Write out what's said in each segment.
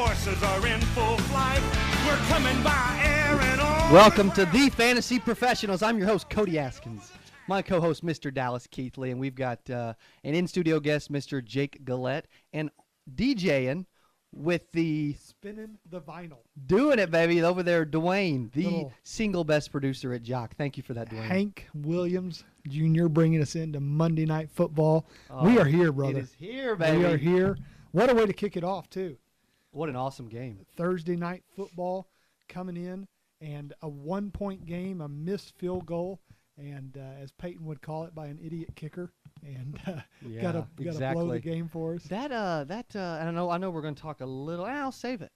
forces are in full flight. We're coming by air and on. Welcome to the Fantasy Professionals. I'm your host, Cody Askins. My co-host, Mr. Dallas Keithley, and we've got an in-studio guest, Mr. Jake Galette, and DJing with the... Spinning the vinyl. Doing it, baby, over there, Dwayne, the single best producer at Jock. Thank you for that, Dwayne. Hank Williams Jr. bringing us into Monday Night Football. We are here, brother. It is here, baby. We are here. What a way to kick it off, too. What an awesome game. Thursday Night Football coming in, and a one-point game, a missed field goal, and as Peyton would call it, by an idiot kicker. And gotta blow the game for us. I know we're going to talk a little. I'll save it.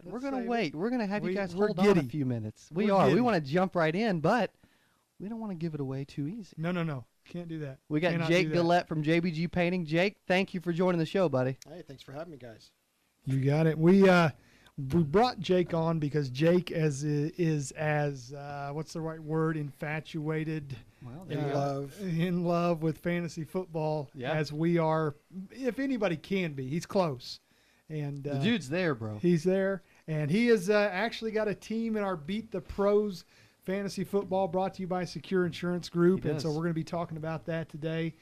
We're going to wait. We're going to have you guys hold giddy. on a few minutes. We want to jump right in, but we don't want to give it away too easy. No. Can't do that. We got Jake Galette from JBG Painting. Jake, thank you for joining the show, buddy. Hey, thanks for having me, guys. You got it. We brought Jake on because Jake is what's the right word? Infatuated. Well, in love with fantasy football, as we are. If anybody can be, he's close. And the dude's there, bro. He's there, and he has and got a team in our Beat the Pros fantasy football, brought to you by Secure Insurance Group. And so we're going to be talking about that today.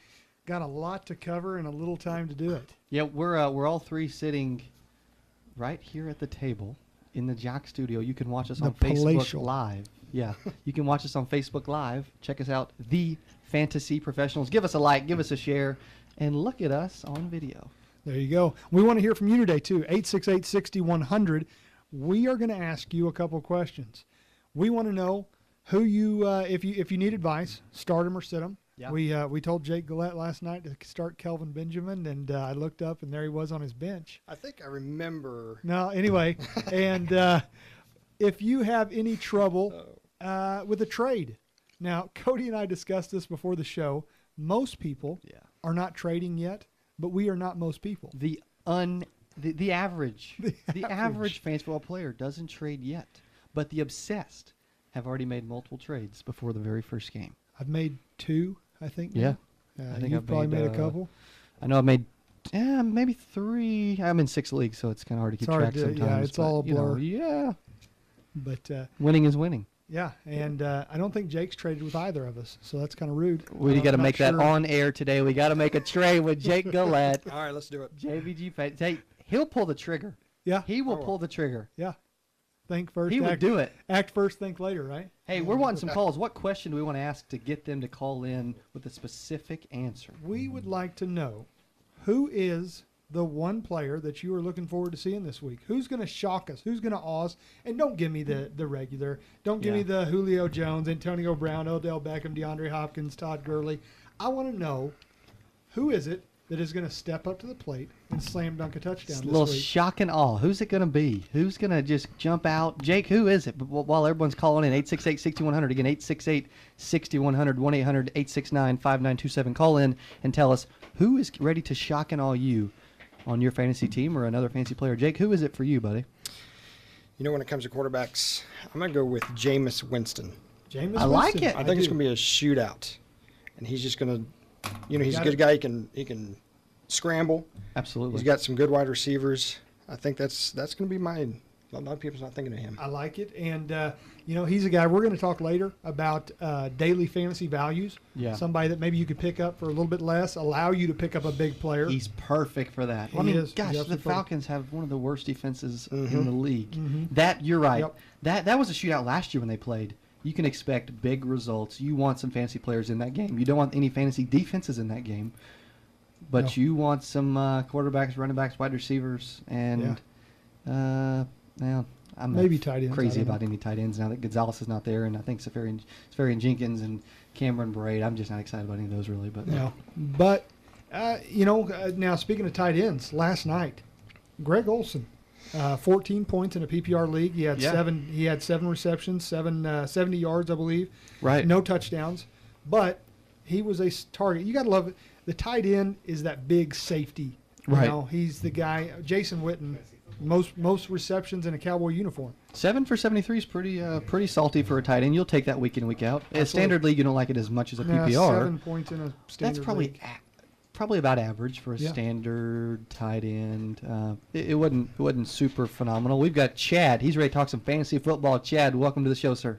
Got a lot to cover and a little time to do it. Yeah, we're all three sitting right here at the table in the Jock studio. You can watch us on Facebook Live. Yeah, you can watch us on Facebook Live. Check us out, The Fantasy Professionals. Give us a like, give us a share, and look at us on video. There you go. We want to hear from you today, too. 868-6100. We are going to ask you a couple questions. We want to know who you, if you need advice, start him or sit him. Yeah. We told Jake Galette last night to start Kelvin Benjamin, and I looked up, and there he was on his bench. I think I remember. No, anyway, and if you have any trouble with a trade. Now, Cody and I discussed this before the show. Most people are not trading yet, but we are not most people. The average fantasy football player doesn't trade yet, but the obsessed have already made multiple trades before the very first game. I've made 2, I think. Yeah. I think I've probably made a couple. I know I've made maybe 3. I'm in 6 leagues, so it's kind of hard to keep track sometimes. Yeah, it's all a blur. But winning is winning. Yeah, and I don't think Jake's traded with either of us, so that's kind of rude. We got to make that on air today. We got to make a trade with Jake Galette. All right, let's do it. JBG, hey, he'll pull the trigger. Yeah, he will pull the trigger. Yeah, think first. He would do it. Act first, think later, right? Hey, we're wanting some calls. What question do we want to ask to get them to call in with a specific answer? We would like to know who is the one player that you are looking forward to seeing this week. Who's going to shock us? Who's going to awe us? And don't give me the regular. Don't give me the Julio Jones, Antonio Brown, Odell Beckham, DeAndre Hopkins, Todd Gurley. I want to know who is it that is going to step up to the plate and slam dunk a touchdown this week. A little shock and awe. Who's it going to be? Who's going to just jump out? Jake, who is it? While everyone's calling in, 868-6100. Again, 868-6100, 1-800-869-5927. Call in and tell us who is ready to shock and awe you on your fantasy team or another fantasy player. Jake, who is it for you, buddy? You know, when it comes to quarterbacks, I'm going to go with Jameis Winston. I like it. I think it's going to be a shootout. And he's just going to, he's a good guy. He can scramble. Absolutely. He's got some good wide receivers. I think that's going to be mine. A lot of people's not thinking of him. I like it. And, he's a guy we're going to talk later about daily fantasy values. Yeah. Somebody that maybe you could pick up for a little bit less, allow you to pick up a big player. He's perfect for that. He is. Gosh, the Falcons have one of the worst defenses in the league. Mm-hmm. You're right. Yep. That was a shootout last year when they played. You can expect big results. You want some fantasy players in that game. You don't want any fantasy defenses in that game. But you want some quarterbacks, running backs, wide receivers, and I'm maybe tight ends. Crazy about any tight ends now that Gonzalez is not there, and I think Safarian Jenkins and Cameron Braid. I'm just not excited about any of those really. But But now speaking of tight ends, last night, Greg Olsen, 14 points in a PPR league. He had 7. He had 7 receptions, 70 yards, I believe. Right. No touchdowns, but he was a target. You got to love it. The tight end is that big safety. Right. He's the guy. Jason Witten. Most receptions in a Cowboy uniform. 7 for 73 is pretty salty for a tight end. You'll take that week in, week out. A standard league, you don't like it as much as a PPR. 7 points in a standard That's probably league. probably about average for a Yeah. standard tight end. It wasn't super phenomenal. We've got Chad. He's ready to talk some fantasy football. Chad, welcome to the show, sir.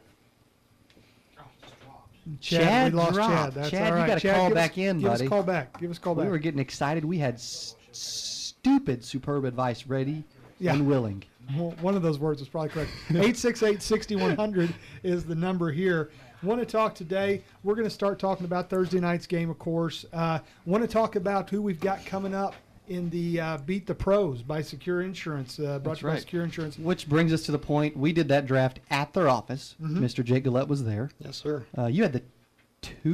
Chad, we lost dropped. Chad. That's Chad, all right. you got to Chad, call give back us, in, give buddy. Give us a call back. Give us a call We back. were getting excited. We had stupid, superb advice ready Yeah. and willing. Well, one of those words was probably correct. 868-6100 is the number here. Want to talk today? We're going to start talking about Thursday night's game, of course. Want to talk about who we've got coming up in the Beat the Pros by Secure Insurance, brought That's to you by right. Secure Insurance. Which brings us to the point, we did that draft at their office. Mm-hmm. Mr. Jake Galette was there. Yes, sir. You had the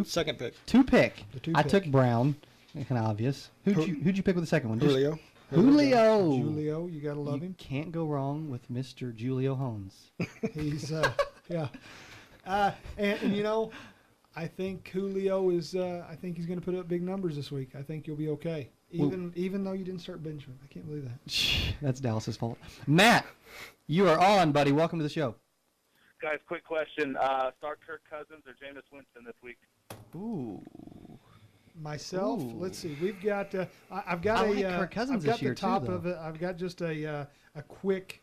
Second pick. two pick. The two I pick. took Brown. Kind of obvious. Who'd you pick with the second one? Just Julio. Julio. Julio, you got to love You him. can't go wrong with Mr. Julio Hones. He's, yeah. And, you know, I think Julio is, I think he's going to put up big numbers this week. I think you'll be okay. Even though you didn't start Benjamin. I can't believe that. That's Dallas's fault. Matt, you are on, buddy. Welcome to the show. Guys, quick question. Start Kirk Cousins or Jameis Winston this week? Ooh. Myself, Ooh. let's see. We've got. I've got I a. like Kirk Cousins I've got this year, the top too, though. of it. I've got just a quick,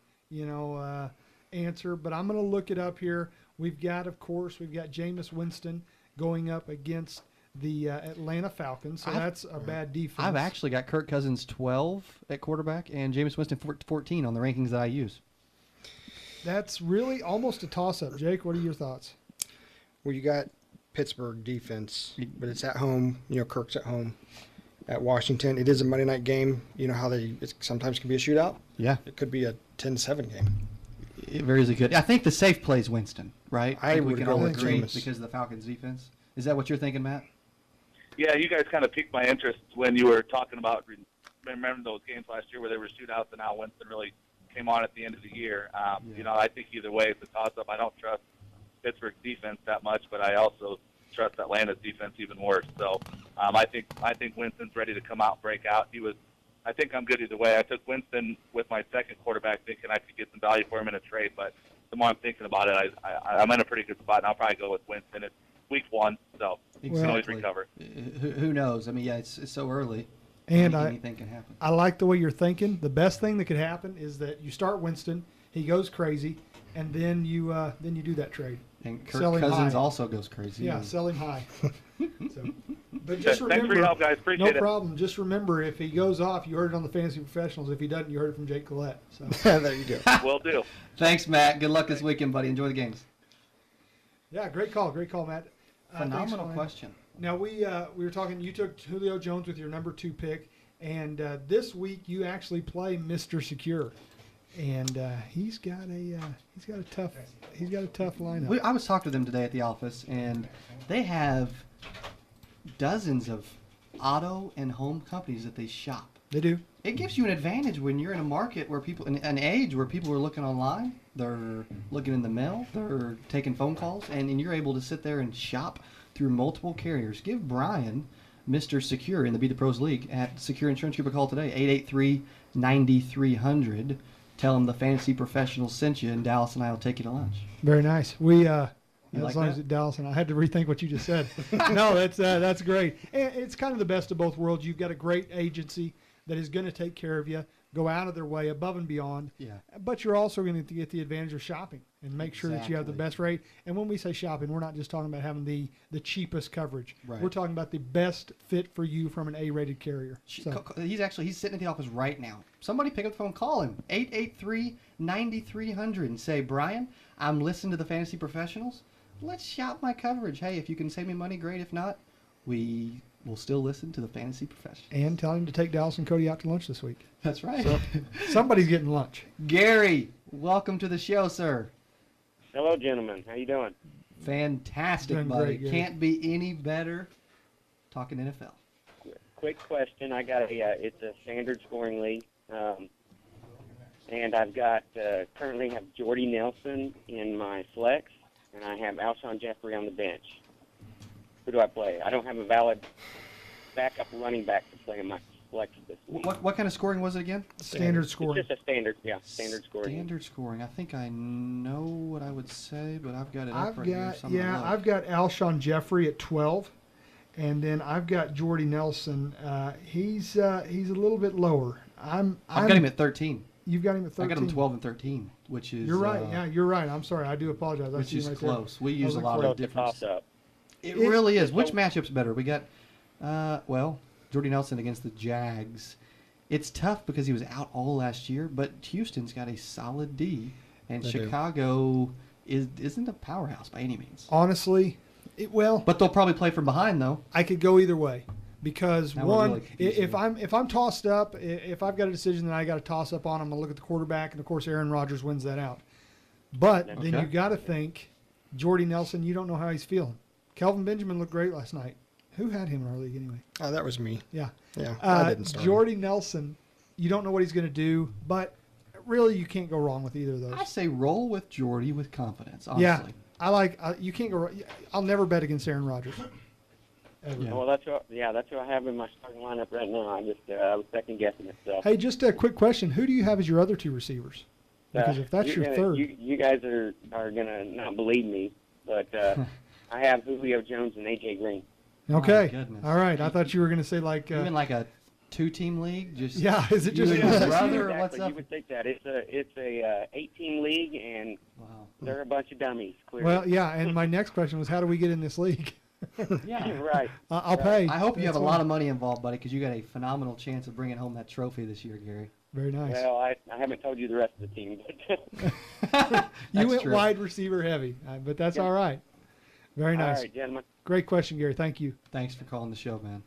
answer, but I'm going to look it up here. We've got Jameis Winston going up against the Atlanta Falcons, so that's a bad defense. I've actually got Kirk Cousins 12 at quarterback and Jameis Winston 14 on the rankings that I use. That's really almost a toss-up. Jake, what are your thoughts? Well, you got Pittsburgh defense, but it's at home. Kirk's at home at Washington. It is a Monday night game. You know how it sometimes can be a shootout? Yeah. It could be a 10-7 game. It very easily could. I think the safe play is Winston, right? I think we would can go all with agree Jameis. because of the Falcons defense. Is that what you're thinking, Matt? Yeah, you guys kind of piqued my interest when you were talking about remember those games last year where there were shootouts and how Winston really came on at the end of the year. I think either way it's a toss-up. I don't trust Pittsburgh's defense that much, but I also trust Atlanta's defense even worse. So I think Winston's ready to come out and break out. I think I'm good either way. I took Winston with my second quarterback thinking I could get some value for him in a trade, but the more I'm thinking about it, I'm in a pretty good spot, and I'll probably go with Winston. It's week 1, so you can always recover. Who knows? I mean, yeah, it's so early. And anything can happen. I like the way you're thinking. The best thing that could happen is that you start Winston, he goes crazy, and then you do that trade. And Kirk Sell him Cousins high. also goes crazy. Yeah, sell him high. But just Thanks remember, for your help, guys. Appreciate no it. problem. Just remember, if he goes off, you heard it on the Fantasy Professionals. If he doesn't, you heard it from Jake Collette. So There you go. Will do. Thanks, Matt. Good luck this weekend, buddy. Enjoy the games. yeah, great call, Matt. Thanks, Phenomenal Ryan. question. Now we were talking. You took Julio Jones with your number 2 pick, and this week you actually play Mr. Secure, and he's got a tough lineup. I was talking to them today at the office, and they have dozens of auto and home companies that they shop. They do. It gives you an advantage when you're in a market where people, in an age where people are looking online, they're looking in the mail, they're taking phone calls, and you're able to sit there and shop through multiple carriers. Give Brian, Mr. Secure in the Beat the Pros League at Secure Insurance Group a call today, 883-9300. Tell him the Fantasy Professionals sent you, and Dallas and I will take you to lunch. Very nice. We as like long that? as it's Dallas, and I had to rethink what you just said. No, that's great. And it's kind of the best of both worlds. You've got a great agency that is going to take care of you, go out of their way, above and beyond. Yeah. But you're also going to get the advantage of shopping and make sure that you have the Exactly. best rate. And when we say shopping, we're not just talking about having the cheapest coverage. Right. We're talking about the best fit for you from an A-rated carrier. So, He's sitting at the office right now. Somebody pick up the phone, call him, 883-9300, and say, Brian, I'm listening to the Fantasy Professionals. Let's shop my coverage. Hey, if you can save me money, great. If not, we will still listen to the Fantasy Professionals. and tell him to take Dallas and Cody out to lunch this week. That's right. So somebody's getting lunch. Gary, welcome to the show, sir. Hello, gentlemen. How you doing? Fantastic, Doing buddy. great, Gary. Can't be any better talking NFL. Quick question. I got it's a standard scoring league, and I've got currently have Jordy Nelson in my flex, and I have Alshon Jeffrey on the bench. Who do I play? I don't have a valid backup running back to play in my flex this week. What kind of scoring was it again? Standard scoring. It's just a standard scoring. Standard scoring. I think I know what I would say, but I've got it up I've right here. got so I'm gonna look. I've got Alshon Jeffrey at 12, And then I've got Jordy Nelson. He's a little bit lower. I've got him at 13. You've got him at 13. I got him 12 and 13, which is. You're right. Yeah, you're right. I'm sorry. I do apologize. Which is right close. There. We use a lot of different. It really is. Which matchup's better? We got, Jordy Nelson against the Jags. It's tough because he was out all last year, but Houston's got a solid D, and Chicago isn't a powerhouse by any means. Honestly, but they'll probably play from behind though. I could go either way. Because now one, really if I'm tossed up, if I've got a decision that I got to toss up on, I'm gonna look at the quarterback, and of course Aaron Rodgers wins that out. But then you got to think, Jordy Nelson, you don't know how he's feeling. Kelvin Benjamin looked great last night. Who had him in our league anyway? Oh, that was me. Yeah. Yeah. I didn't start Jordy Nelson, you don't know what he's going to do, but really you can't go wrong with either of those. I say roll with Jordy with confidence. Honestly. Yeah. I like. You can't go. I'll never bet against Aaron Rodgers. Ever. Yeah. Well, that's who I have in my starting lineup right now. I was second guessing it. So. Hey, just a quick question: who do you have as your other two receivers? Because if that's your third, you guys are gonna not believe me, but I have Julio Jones and AJ Green. Okay, all right. I thought you were gonna say like even like a 2-team league. Just is it just your brother? Exactly. What's up? You would think that it's a 8-team league, and they're a bunch of dummies. Clearly. Well, yeah. And my next question was, how do we get in this league? Yeah, right. I'll pay. I hope you have a lot of money involved, buddy, because you got a phenomenal chance of bringing home that trophy this year, Gary. Very nice. Well, I haven't told you the rest of the team. You went wide receiver heavy, but that's all right. Very nice. All right, gentlemen. Great question, Gary. Thank you. Thanks for calling the show, man.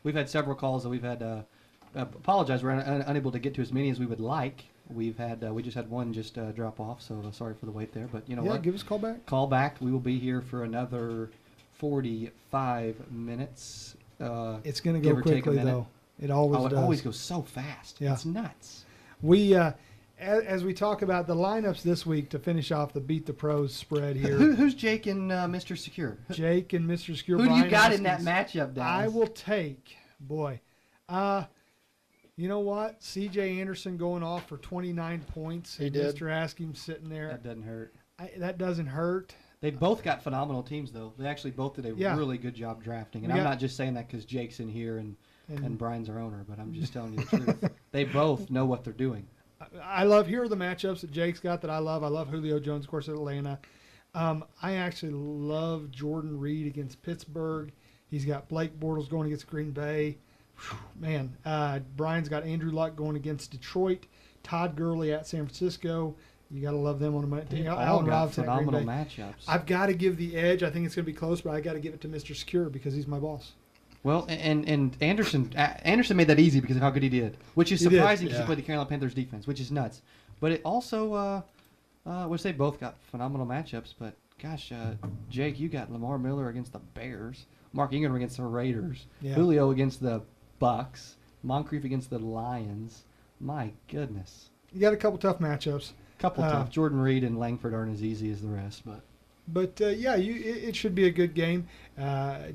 We've had several calls that we've had. Apologize, we're unable to get to as many as we would like. We just had one drop off, so sorry for the wait there. But you know what? Give us a call back. Call back. We will be here for another 45 minutes. It's going to go quickly, though. It always does. It always goes so fast. Yeah. It's nuts. We, as we talk about the lineups this week to finish off the Beat the Pros spread here. Who's Jake and Mr. Secure? Jake and Mr. Secure. Who do Brian you got Askins. in that matchup, Dallas? I will take, you know what? C.J. Anderson going off for 29 points. He did. Mr. Askins sitting there. That doesn't hurt. That doesn't hurt. They both got phenomenal teams, though. They actually both did a really good job drafting. And I'm not just saying that because Jake's in here and Brian's our owner, but I'm just telling you the truth. They both know what they're doing. Here are the matchups that Jake's got that I love. I love Julio Jones, of course, at Atlanta. I actually love Jordan Reed against Pittsburgh. He's got Blake Bortles going against Green Bay. Whew, man, Brian's got Andrew Luck going against Detroit. Todd Gurley at San Francisco. You got to love them on the team. All got phenomenal matchups. I've got to give the edge. I think it's going to be close, but I got to give it to Mr. Secure because he's my boss. Well, and Anderson made that easy because of how good he did, which is surprising because he played the Carolina Panthers defense, which is nuts. But it also, which they both got phenomenal matchups. But gosh, Jake, you got Lamar Miller against the Bears, Mark Ingram against the Raiders, Julio against the Bucks, Moncrief against the Lions. My goodness. You got a couple tough matchups. Tough. Jordan Reed and Langford aren't as easy as the rest, but it should be a good game.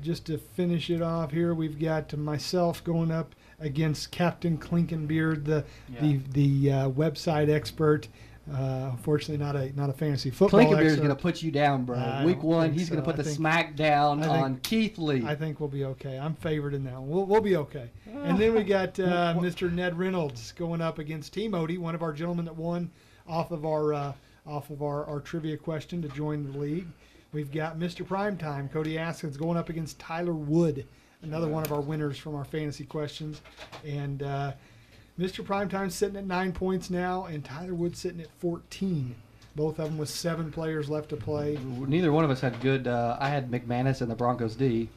Just to finish it off here, we've got myself going up against Captain Klinkenbeard, the website expert. Unfortunately, not a fantasy football expert. Klinkenbeard's going to put you down, bro. Week 1, he's going to put the smack down on Keithley. I think we'll be okay. I'm favored in that one. We'll be okay. And then we got Mr. Ned Reynolds going up against Team Odie, one of our gentlemen that won off of our trivia question to join the league. We've got Mr. Primetime, Cody Askins, going up against Tyler Wood, another one of our winners from our fantasy questions. And Mr. Primetime's sitting at 9 points now, and Tyler Wood sitting at 14. Both of them with 7 players left to play. Neither one of us had good. I had McManus and the Broncos D,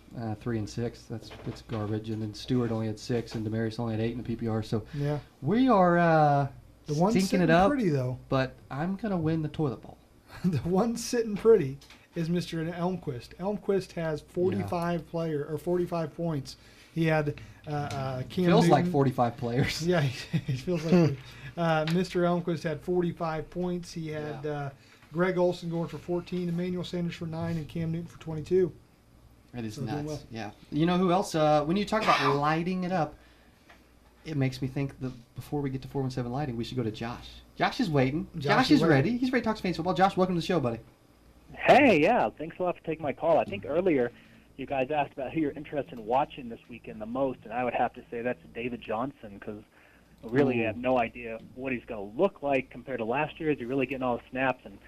3 and 6. That's garbage. And then Stewart only had 6, and Demarius only had 8 in the PPR. So we are the one stinking it up. Pretty though, but I'm gonna win the toilet bowl. The one sitting pretty is Mr. Elmquist. Elmquist has 45 points. He had Cam feels Newton. like 45 players. Yeah, it feels like Mr. Elmquist had 45 points. He had Greg Olson going for 14, Emmanuel Sanders for 9, and Cam Newton for 22. It is nuts. Well. Yeah. You know who else? When you talk about lighting it up, it makes me think that before we get to 417 lighting, we should go to Josh. Josh is waiting. Josh is ready. He's ready to talk Spain football. Josh, welcome to the show, buddy. Hey, yeah. Thanks a lot for taking my call. I think earlier you guys asked about who you're interested in watching this weekend the most, and I would have to say that's David Johnson, because I really have no idea what he's going to look like compared to last year. Is he really getting all the snaps? And,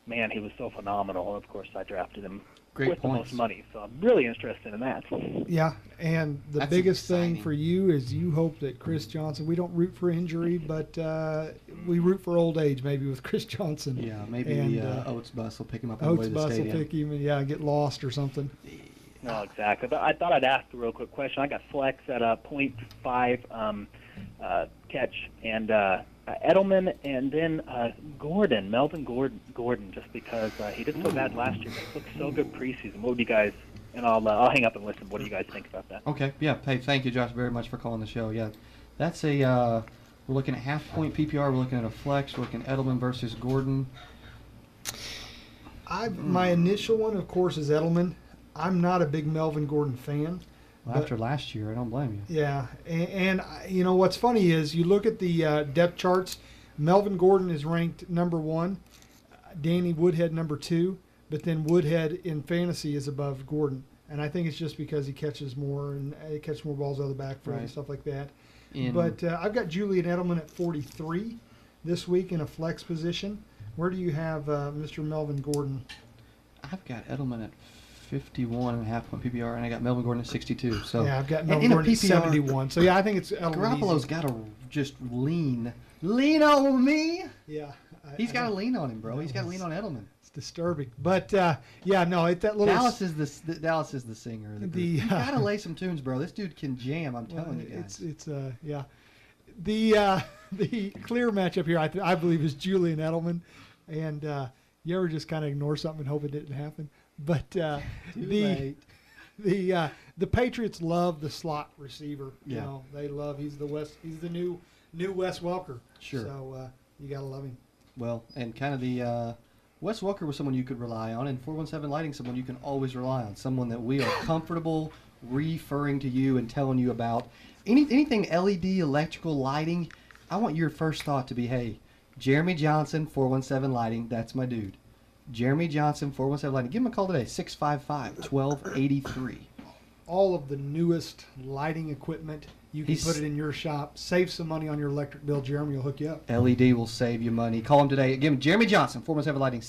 man, he was so phenomenal. And, of course, I drafted him with the most money, so I'm really interested in that. Yeah, and the biggest thing for you is you hope that Chris Johnson, we don't root for injury, but we root for old age maybe with Chris Johnson. Yeah, maybe the Oates bus will pick him up on the way Oates to the bus stadium. will pick him and get lost or something. No, exactly. But I thought I'd ask a real quick question. I got Flex at a 0.5 catch, and Edelman, and then Melvin Gordon, just because he did so bad last year, but he looked so good preseason. What would you guys, and I'll hang up and listen, what do you guys think about that? Okay, yeah. Hey, thank you, Josh, very much for calling the show. Yeah, that's we're looking at half-point PPR. We're looking at a flex. We're looking at Edelman versus Gordon. My initial one, of course, is Edelman. I'm not a big Melvin Gordon fan. Well, after last year, I don't blame you. Yeah, and you know what's funny is you look at the depth charts. Melvin Gordon is ranked number 1, Danny Woodhead number 2, but then Woodhead in fantasy is above Gordon, and I think it's just because he catches more and he catches more balls out of the backfield and stuff like that. But I've got Julian Edelman at 43 this week in a flex position. Where do you have Mr. Melvin Gordon? I've got Edelman at 51.5-point PPR, and I got Melvin Gordon at 62. So yeah, I've got Melvin Gordon at 71. So yeah, I think it's Garoppolo's got to just lean on me. Yeah, he's got to lean on him, bro. He's got to lean on Edelman. It's disturbing, but yeah, no, that little Dallas is the singer. Of the you got to lay some tunes, bro. This dude can jam. I'm telling you guys. It's yeah. The clear matchup here, I believe, is Julian Edelman, and you ever just kind of ignore something and hope it didn't happen. But the Patriots love the slot receiver. You know, they love he's the new Wes Welker. Sure. So you gotta love him. Well, and kind of the Wes Welker was someone you could rely on, and 417 Lighting someone you can always rely on. Someone that we are comfortable referring to you and telling you about. Anything LED, electrical, lighting. I want your first thought to be, hey, Jeremy Johnson, 417 Lighting. That's my dude. Jeremy Johnson, 417 Lighting. Give him a call today, 655-1283. All of the newest lighting equipment. You can put it in your shop. Save some money on your electric bill. Jeremy will hook you up. LED will save you money. Call him today. Give him Jeremy Johnson, 417 Lighting,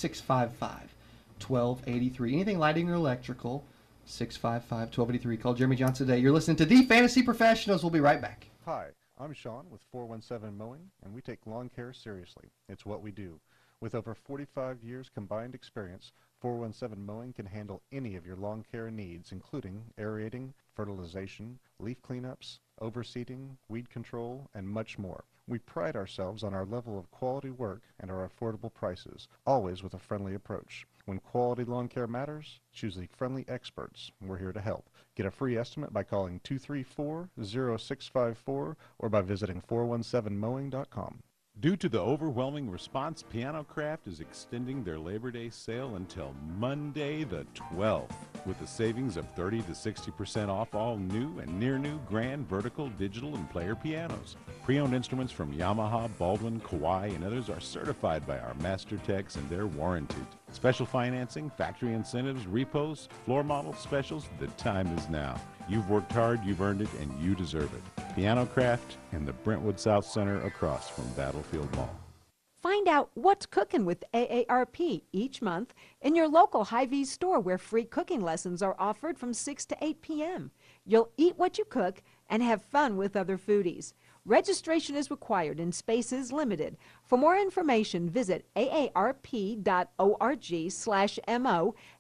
655-1283. Anything lighting or electrical, 655-1283. Call Jeremy Johnson today. You're listening to The Fantasy Professionals. We'll be right back. Hi, I'm Sean with 417 Mowing, and we take lawn care seriously. It's what we do. With over 45 years combined experience, 417 Mowing can handle any of your lawn care needs, including aerating, fertilization, leaf cleanups, overseeding, weed control, and much more. We pride ourselves on our level of quality work and our affordable prices, always with a friendly approach. When quality lawn care matters, choose the friendly experts. We're here to help. Get a free estimate by calling 234-0654 or by visiting 417mowing.com. Due to the overwhelming response, Pianocraft is extending their Labor Day sale until Monday the 12th, with a savings of 30 to 60% off all new and near-new grand, vertical, digital, and player pianos. Pre-owned instruments from Yamaha, Baldwin, Kawai, and others are certified by our master techs and they're warranted. Special financing, factory incentives, repos, floor model specials, the time is now. You've worked hard, you've earned it, and you deserve it. Pianocraft in the Brentwood South Center across from Battlefield Mall. Find out what's cooking with AARP each month in your local Hy-Vee store where free cooking lessons are offered from 6 to 8 p.m. You'll eat what you cook and have fun with other foodies. Registration is required and space is limited. For more information, visit aarp.org/mo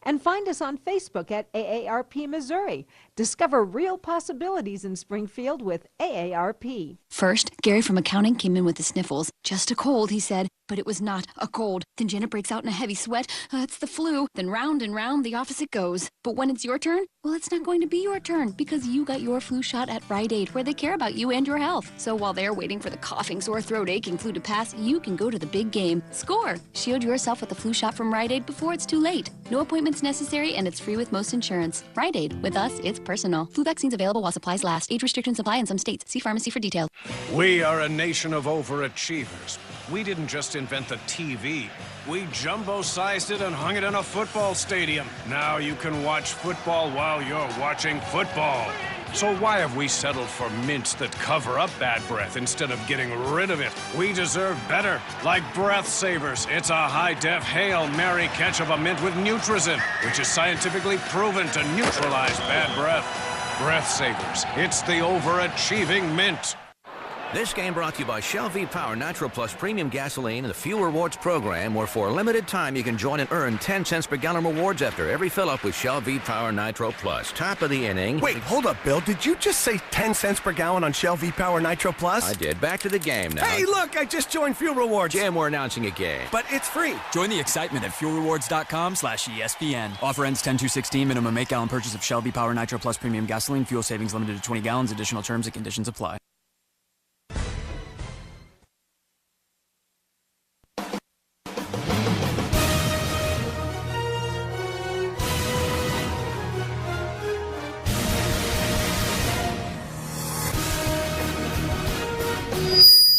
and find us on Facebook at AARP Missouri. Discover real possibilities in Springfield with AARP. First, Gary from accounting came in with the sniffles. Just a cold, he said, but it was not a cold. Then Janet breaks out in a heavy sweat. It's the flu. Then round and round the office it goes. But when it's your turn, well, it's not going to be your turn because you got your flu shot at Rite Aid, where they care about you and your health. So while they're waiting for the coughing, sore throat, aching flu to pass, you can go to the big game. Score! Shield yourself with a flu shot from Rite Aid before it's too late. No appointments necessary, and it's free with most insurance. Rite Aid. With us, it's personal. Flu vaccines available while supplies last. Age restrictions apply in some states. See pharmacy for details. We are a nation of overachievers. We didn't just invent the TV. We jumbo-sized it and hung it in a football stadium. Now you can watch football while you're watching football. So why have we settled for mints that cover up bad breath instead of getting rid of it? We deserve better. Like Breath Savers, it's a high-def Hail Mary catch of a mint with Nutrizin, which is scientifically proven to neutralize bad breath. Breath Savers, it's the overachieving mint. This game brought to you by Shell V-Power Nitro Plus Premium Gasoline and the Fuel Rewards program, where for a limited time you can join and earn 10 cents per gallon rewards after every fill-up with Shell V-Power Nitro Plus. Top of the inning. Wait, hold up, Bill. Did you just say 10 cents per gallon on Shell V-Power Nitro Plus? I did. Back to the game now. Hey, look, I just joined Fuel Rewards. Jim, we're announcing a game. But it's free. Join the excitement at fuelrewards.com/ESPN. Offer ends 10/2/16. Minimum 8-gallon purchase of Shell V-Power Nitro Plus Premium Gasoline. Fuel savings limited to 20 gallons. Additional terms and conditions apply.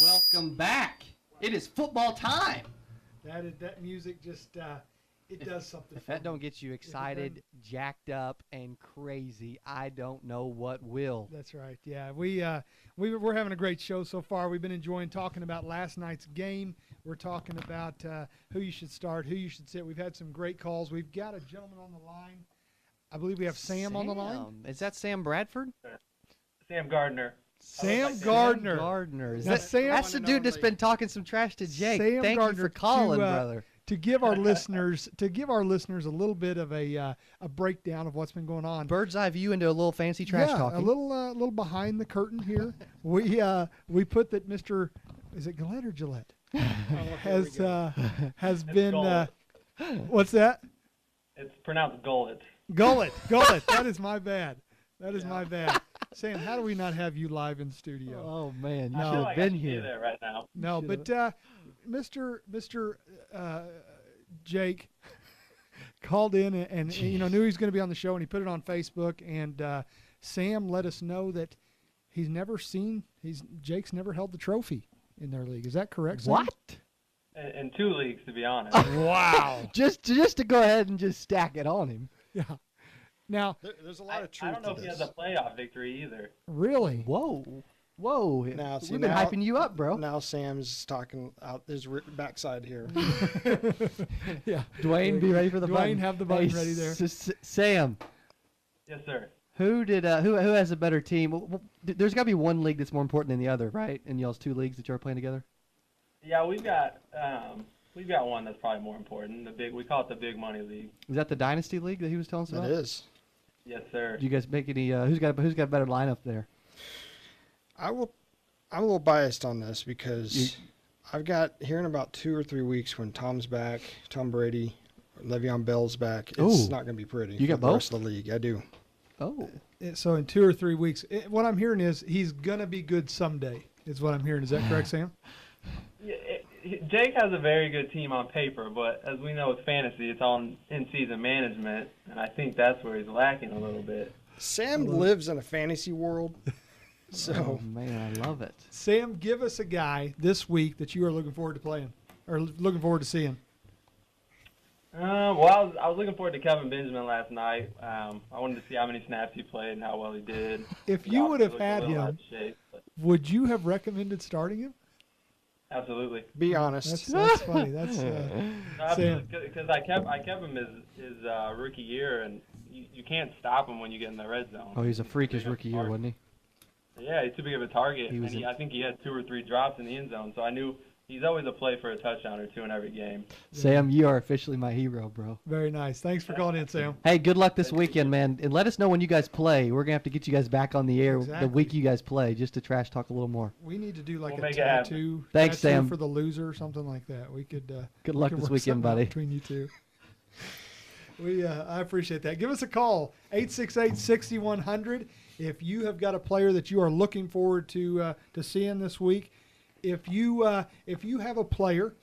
Welcome back. It is football time. That music just it does something. If that don't get you excited, jacked up, and crazy, I don't know what will. That's right. Yeah, we're having a great show so far. We've been enjoying talking about last night's game. We're talking about who you should start, who you should sit. We've had some great calls. We've got a gentleman on the line. I believe we have Sam on the line. Is that Sam Bradford? Sam Gardner. Sam Gardner. That's the dude that's been talking some trash to Jake. Sam Thank Gardner you for calling, to, brother. To give our listeners a little bit of a breakdown of what's been going on. Bird's eye view into a little fancy trash talking. A little behind the curtain here. We put that Mr. Is it Galette or Gillette? has been what's that? It's pronounced Gullet. Gullet. That is my bad. My bad. Sam, how do we not have you live in studio? Oh man, you I should feel have like been I should be here. there right now. No, but Mr. Jake called in and knew he was going to be on the show, and he put it on Facebook. And Sam let us know that Jake's never held the trophy in their league. Is that correct, Sam? What? In 2 leagues, to be honest. Wow. just to go ahead and just stack it on him. Yeah. Now there's a lot of truth. I don't know if he has a playoff victory either. Really? Whoa. Now, we've been hyping you up, bro. Now Sam's talking out his backside here. Yeah. Dwayne, be ready for the button. Dwayne, have the button ready there. Sam. Yes, sir. Who has a better team? Well, there's got to be one league that's more important than the other, right? In y'all's 2 leagues that you're playing together. Yeah, we've got one that's probably more important. We call it the Big Money League. Is that the Dynasty League that he was telling us about? It is. Yes, sir. Do you guys make any? Who's got a better lineup there? I'm a little biased on this because I've got here in about 2 or 3 weeks when Tom's back, Tom Brady, Le'Veon Bell's back. It's not going to be pretty. You got for both? the rest of the league. I do. Oh. So in 2 or 3 weeks, what I'm hearing is he's going to be good someday. Is what I'm hearing. Is that correct, Sam? Yeah, Jake has a very good team on paper, but as we know with fantasy, it's all in-season management, and I think that's where he's lacking a little bit. Sam lives in a fantasy world. So, oh, man, I love it. Sam, give us a guy this week that you are looking forward to playing or looking forward to seeing. Well, I was looking forward to Kevin Benjamin last night. I wanted to see how many snaps he played and how well he did. If you would have had him, would you have recommended starting him? Absolutely. Be honest. That's funny. That's because I kept him his rookie year, and you can't stop him when you get in the red zone. Oh, he's a freak his rookie year, wasn't he? Yeah, he's too big of a target. I think he had 2 or 3 drops in the end zone, so I knew he's always a play for a touchdown or 2 in every game. Sam, you are officially my hero, bro. Very nice. Thanks for calling in, Sam. Hey, good luck this weekend, man. And let us know when you guys play. We're going to have to get you guys back on the air the week you guys play just to trash talk a little more. We need to do like a tattoo. Thanks, Sam. For the loser or something like that. We could. Good luck this weekend, buddy. Between you two. I appreciate that. Give us a call, 868-6100. If you have got a player that you are looking forward to seeing this week, if you have a player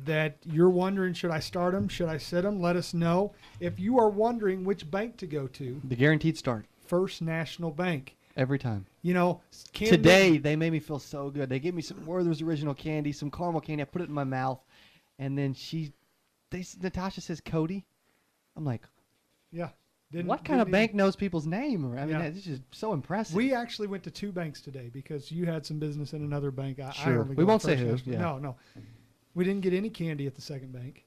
that you're wondering, should I start him, should I sit him, let us know. If you are wondering which bank to go to, the guaranteed start. First National Bank. Every time. You know, today they made me feel so good. They gave me some Werther's Original candy, some caramel candy. I put it in my mouth, and then Natasha says Cody. I'm like, yeah. What kind of bank knows people's name? I mean, it's just so impressive. We actually went to 2 banks today because you had some business in another bank. Sure. We won't say who. Yeah. No. We didn't get any candy at the second bank.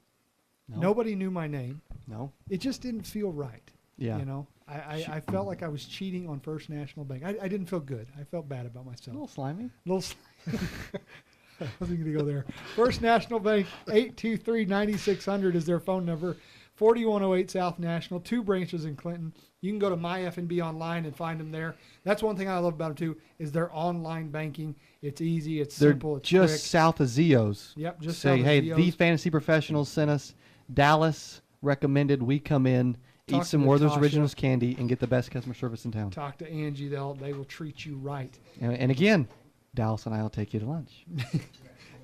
No. Nobody knew my name. No. It just didn't feel right. Yeah. You know, I felt like I was cheating on First National Bank. I didn't feel good. I felt bad about myself. A little slimy. I wasn't going to go there. First National Bank, 823-9600 is their phone number. 4108 South National, 2 branches in Clinton. You can go to MyFNB online and find them there. That's one thing I love about them, too, is their online banking. It's easy, it's simple, it's just quick. south of Zio's. Yep, just say, south of hey, Zio's. the fantasy professionals sent us. Dallas recommended we come in, Talk eat some to Werther's Natasha. Originals candy, and get the best customer service in town. Talk to Angie. They will treat you right. And again, Dallas and I will take you to lunch.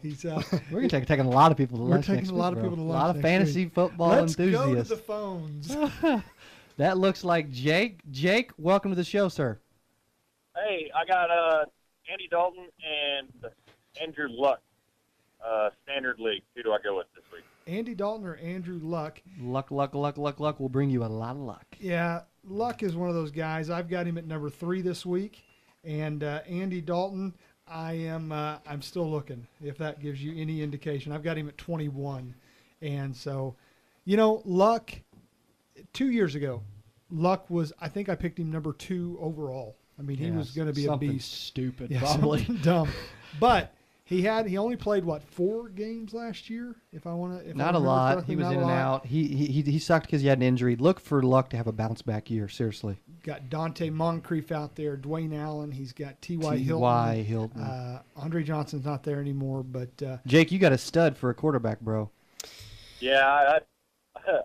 We're going to take a lot of people to lunch. We're taking next a lot week, of people to bro. lunch. A lot of next fantasy week. football Let's enthusiasts. go to the phones. That looks like Jake. Jake, welcome to the show, sir. Hey, I got Andy Dalton and Andrew Luck, Standard League. Who do I go with this week? Andy Dalton or Andrew Luck? Luck will bring you a lot of luck. Yeah, Luck is one of those guys. I've got him at number 3 this week, and Andy Dalton, I'm still looking. If that gives you any indication, I've got him at 21, and so, you know, Luck. 2 years ago, Luck was. I think I picked him number 2 overall. I mean, he was going to be a beast. Stupid, yeah, probably something dumb, but. He only played 4 games last year. If I want to, not a lot. He was in and out. He sucked because he had an injury. Look for Luck to have a bounce back year. Seriously. Got Dante Moncrief out there. Dwayne Allen. He's got T.Y. Hilton. Andre Johnson's not there anymore. But Jake, you got a stud for a quarterback, bro. Yeah,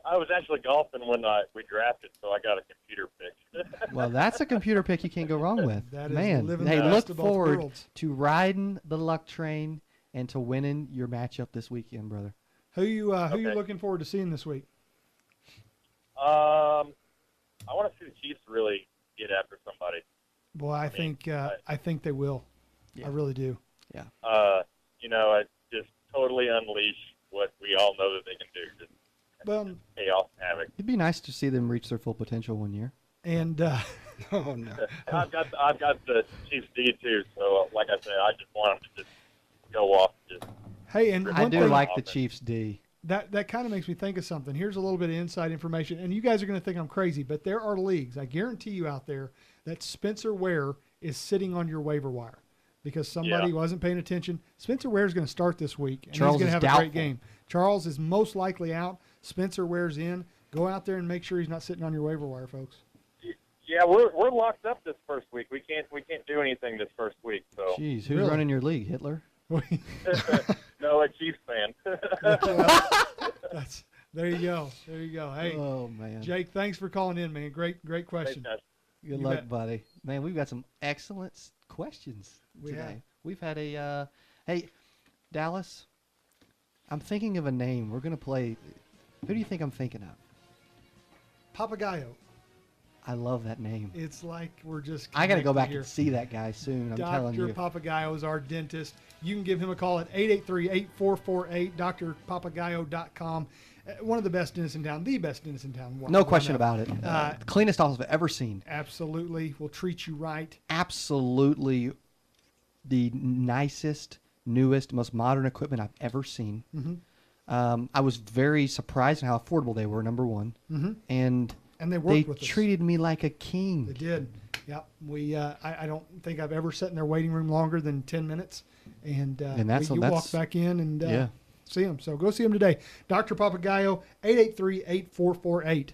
I was actually golfing when we drafted, so I got a computer pick. Well, that's a computer pick you can't go wrong with. That is Man, living hey, the look best of both forward worlds. to riding the Luck train and to winning your matchup this weekend, brother. Who you looking forward to seeing this week? I want to see the Chiefs really get after somebody. Boy, I think they will. Yeah. I really do. Yeah. I just totally unleash what we all know that they can do. Just chaos and havoc. It'd be nice to see them reach their full potential one year. And oh no, I've got the Chiefs D too. So like I said, I just want them to just go off. Hey, and I do like the Chiefs D. That kind of makes me think of something. Here's a little bit of inside information, and you guys are going to think I'm crazy, but there are leagues, I guarantee you out there, that Spencer Ware is sitting on your waiver wire because somebody wasn't paying attention. Spencer Ware is going to start this week, and Charles he's going to have doubtful. a great game. Charles is most likely out. Spencer Ware's in. Go out there and make sure he's not sitting on your waiver wire, folks. Yeah, we're locked up this first week. We can't do anything this first week. So. Jeez, who's running your league, Hitler? No, a Chiefs fan. There you go. Hey, oh man, Jake, thanks for calling in, man. Great question. Good luck, buddy. Man, we've got some excellent questions today. We've had a hey, Dallas. I'm thinking of a name. We're gonna play. Who do you think I'm thinking of? Papagayo. I love that name. It's like we're just. I got to go back here. and see that guy soon. I'm telling you. Dr. Papagayo is our dentist. You can give him a call at 883-8448, drpapagayo.com. One of the best dentists in town, the best dentist in town. No question about it. The cleanest office I've ever seen. Absolutely. Will treat you right. Absolutely the nicest, newest, most modern equipment I've ever seen. Mm-hmm. I was very surprised at how affordable they were, number one. Mm-hmm. And they worked with us. treated me like a king. They did. Yep. I don't think I've ever sat in their waiting room longer than 10 minutes. And that's you walk back in and see them. So go see them today. Dr. Papagayo, 883-8448.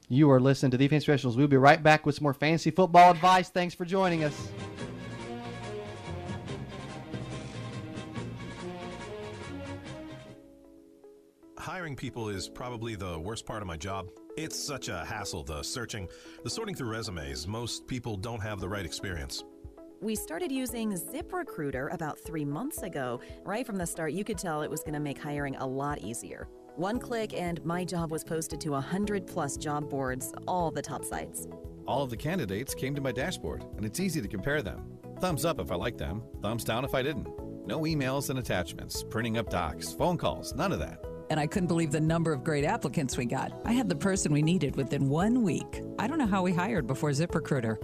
You are listening to the Fantasy Professionals. We'll be right back with some more fantasy football advice. Thanks for joining us. Hiring people is probably the worst part of my job. It's such a hassle, the searching, the sorting through resumes. Most people don't have the right experience. We started using ZipRecruiter about 3 months ago. Right from the start, you could tell it was going to make hiring a lot easier. One click and my job was posted to 100+ job boards, all the top sites. All of the candidates came to my dashboard, and it's easy to compare them. Thumbs up if I liked them, thumbs down if I didn't. No emails and attachments, printing up docs, phone calls, none of that. And I couldn't believe the number of great applicants we got. I had the person we needed within 1 week. I don't know how we hired before ZipRecruiter.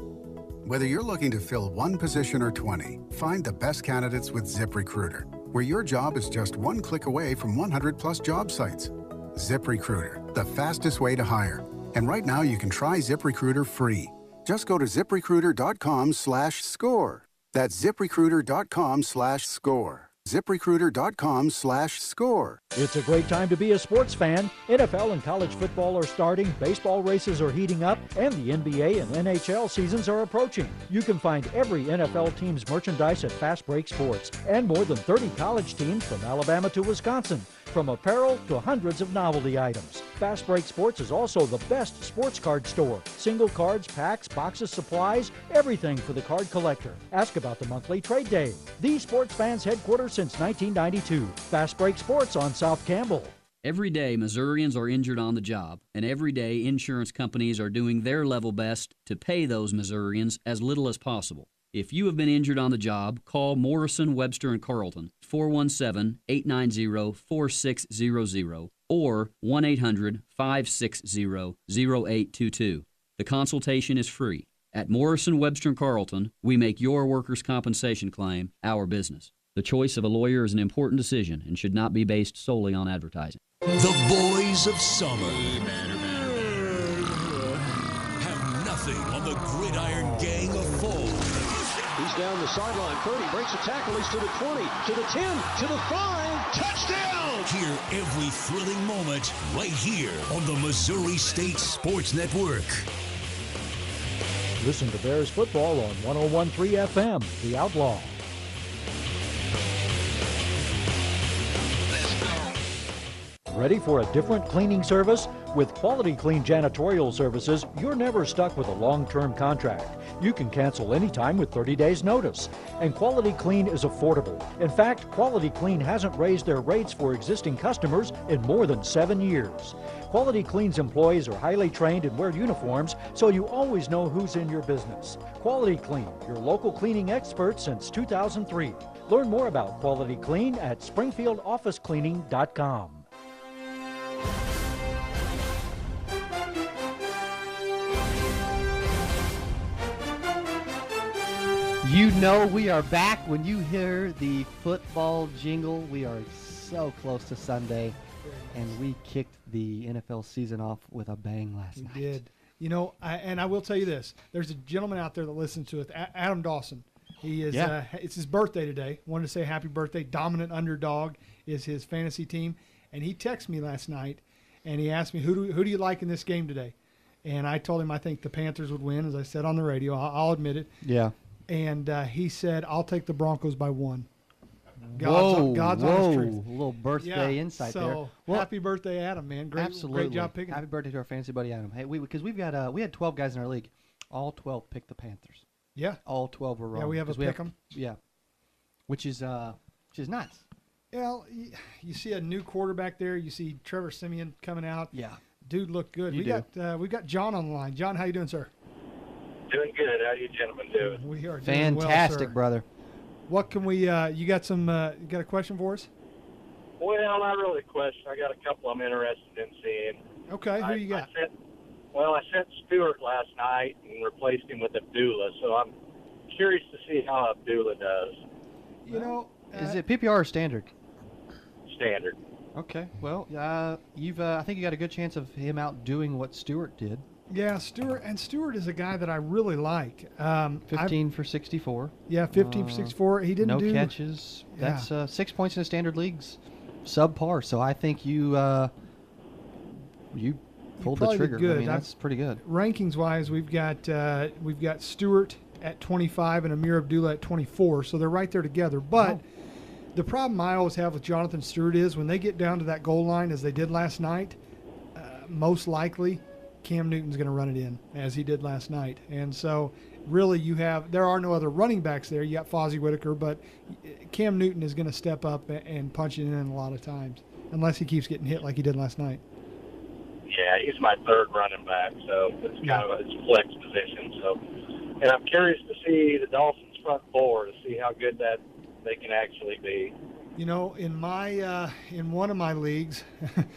Whether you're looking to fill one position or 20, find the best candidates with ZipRecruiter, where your job is just one click away from 100-plus job sites. ZipRecruiter, the fastest way to hire. And right now you can try ZipRecruiter free. Just go to ZipRecruiter.com/score. That's ZipRecruiter.com/score. ZipRecruiter.com/score. It's a great time to be a sports fan. NFL and college football are starting, baseball races are heating up, and the NBA and NHL seasons are approaching. You can find every NFL team's merchandise at Fast Break Sports, and more than 30 college teams from Alabama to Wisconsin, from apparel to hundreds of novelty items. Fast Break Sports is also the best sports card store. Single cards, packs, boxes, supplies, everything for the card collector. Ask about the monthly trade day. The sports fans headquarters since 1992. Fast Break Sports on South Campbell. Every day, Missourians are injured on the job, and every day insurance companies are doing their level best to pay those Missourians as little as possible. If you have been injured on the job, call Morrison, Webster, and Carlton, 417-890-4600 or 1-800-560-0822. The consultation is free. At Morrison, Webster, and Carlton, we make your workers' compensation claim our business. The choice of a lawyer is an important decision and should not be based solely on advertising. The boys of summer have nothing on the gridiron gang of fall. He's down the sideline. Cody breaks a tackle. He's to the 20, to the 10, to the 5. Touchdown! Hear every thrilling moment right here on the Missouri State Sports Network. Listen to Bears football on 101.3 FM, The Outlaw. Ready for a different cleaning service? With Quality Clean janitorial services, you're never stuck with a long-term contract. You can cancel anytime with 30 days notice. And Quality Clean is affordable. In fact, Quality Clean hasn't raised their rates for existing customers in more than 7 years. Quality Clean's employees are highly trained and wear uniforms, so you always know who's in your business. Quality Clean, your local cleaning expert since 2003. Learn more about Quality Clean at SpringfieldOfficeCleaning.com. You know we are back when you hear the football jingle. We are so close to Sunday, and we kicked the NFL season off with a bang last night. We did. You know, I will tell you this. There's a gentleman out there that listens to it, Adam Dawson. He is. Yeah. It's his birthday today. Wanted to say happy birthday. Dominant Underdog is his fantasy team, and he texted me last night, and he asked me who do you like in this game today, and I told him I think the Panthers would win, as I said on the radio. I'll admit it. Yeah. And he said, I'll take the Broncos by 1. God's honest truth. A little birthday insight there. So happy birthday, Adam, man. Great job picking. Happy birthday to our fantasy buddy, Adam. Hey, because we had 12 guys in our league. All 12 picked the Panthers. Yeah. All 12 were wrong. Yeah, we have a pick 'em. Yeah. Which is nuts. Well, you see a new quarterback there. You see Trevor Siemian coming out. Yeah. Dude looked good. We've got John on the line. John, how you doing, sir? Doing good. How you gentlemen doing? We are fantastic, doing well, sir. brother. What can we? You got a question for us? Well, not really a question. I got a couple I'm interested in seeing. Okay, who you got? I sent Stewart last night and replaced him with Abdullah, so I'm curious to see how Abdullah does. You know, is it PPR or standard? Standard. Okay. Well, I think you got a good chance of him outdoing what Stewart did. Yeah, Stewart is a guy that I really like. 15 for 64. Yeah, 15 for 64. He didn't do no catches. Yeah. That's 6 points in the standard leagues, subpar. So I think you pulled the trigger. Good. I mean, that's pretty good. Rankings wise, we've got Stewart at 25 and Amir Abdullah at 24. So they're right there together. But the problem I always have with Jonathan Stewart is when they get down to that goal line, as they did last night, most likely Cam Newton's going to run it in, as he did last night. And so, really, there are no other running backs there. You got Fozzie Whitaker, but Cam Newton is going to step up and punch it in a lot of times, unless he keeps getting hit like he did last night. Yeah, he's my third running back, so it's kind of his flex position. So, and I'm curious to see the Dolphins' front four to see how good that they can actually be. You know, in one of my leagues,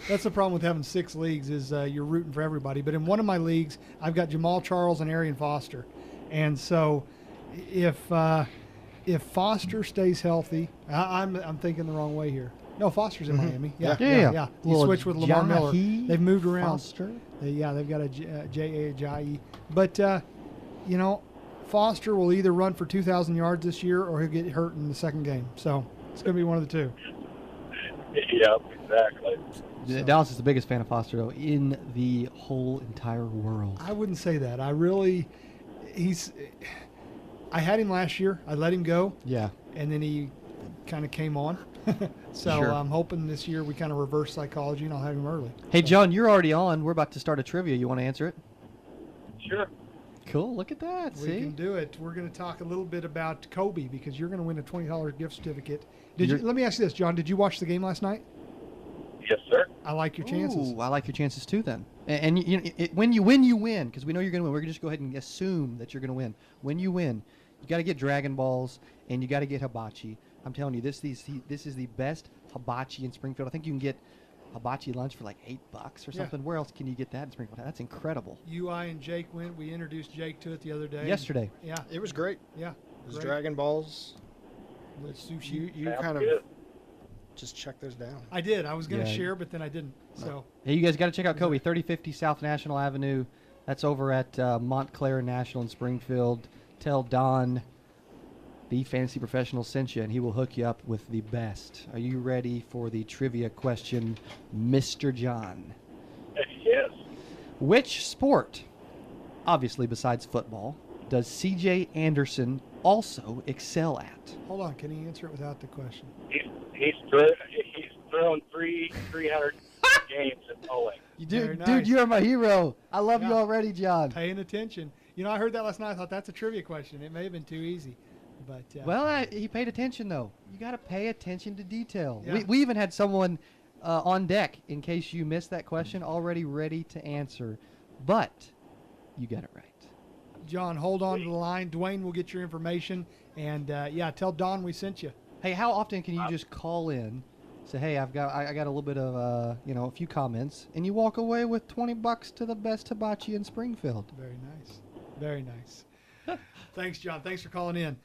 that's the problem with having 6 leagues is you're rooting for everybody. But in one of my leagues, I've got Jamal Charles and Arian Foster, and so if Foster stays healthy, I'm thinking the wrong way here. No, Foster's in Miami. Yeah. He switched with Lamar Miller. They've moved around. Foster. They've got a J.A. Ajayi. But, you know, Foster will either run for 2,000 yards this year or he'll get hurt in the second game. So it's going to be one of the two. Yep, exactly. Dallas is the biggest fan of Foster, though, in the whole entire world. I wouldn't say that. I had him last year. I let him go. Yeah. And then he kind of came on. So Sure. I'm hoping this year we kind of reverse psychology and I'll have him early. Hey, John, you're already on. We're about to start a trivia. You want to answer it? Sure. Cool. Look at that. We See? can do it. We're going to talk a little bit about Kobe because you're going to win a $20 gift certificate. Let me ask you this, John. Did you watch the game last night? Yes, sir. I like your chances. Ooh, I like your chances too then. And you know, when you win, you win because we know you're going to win. We're going to just go ahead and assume that you're going to win. When you win, you got to get Dragon Balls and you got to get hibachi. I'm telling you, this is the best hibachi in Springfield. I think you can get hibachi lunch for like $8 or something. Where else can you get that in Springfield? That's incredible. I and Jake went. We introduced Jake to it the other day. Yesterday. Yeah. It was great. Yeah. It was Dragon Balls. With sushi. You kind of just check those down. I did. I was going to share, but then I didn't. So. Hey, you guys got to check out Kobe, 3050 South National Avenue. That's over at Montclair National in Springfield. Tell Don the fantasy professional sent you, and he will hook you up with the best. Are you ready for the trivia question, Mr. John? Yes. Which sport, obviously besides football, does C.J. Anderson also excel at? Hold on. Can he answer it without the question? He's thrown 300 games in bowling. Dude, you are my hero. I love you already, John. Paying attention. You know, I heard that last night. I thought that's a trivia question. It may have been too easy. But well, he paid attention, though. You got to pay attention to detail. Yeah. We even had someone on deck, in case you missed that question, already ready to answer. But you got it right. John, hold on to the line. Dwayne will get your information. And, tell Don we sent you. Hey, how often can you just call in, say, hey, I got a little bit of, a few comments, and you walk away with $20 to the best hibachi in Springfield? Very nice. Very nice. Thanks, John. Thanks for calling in.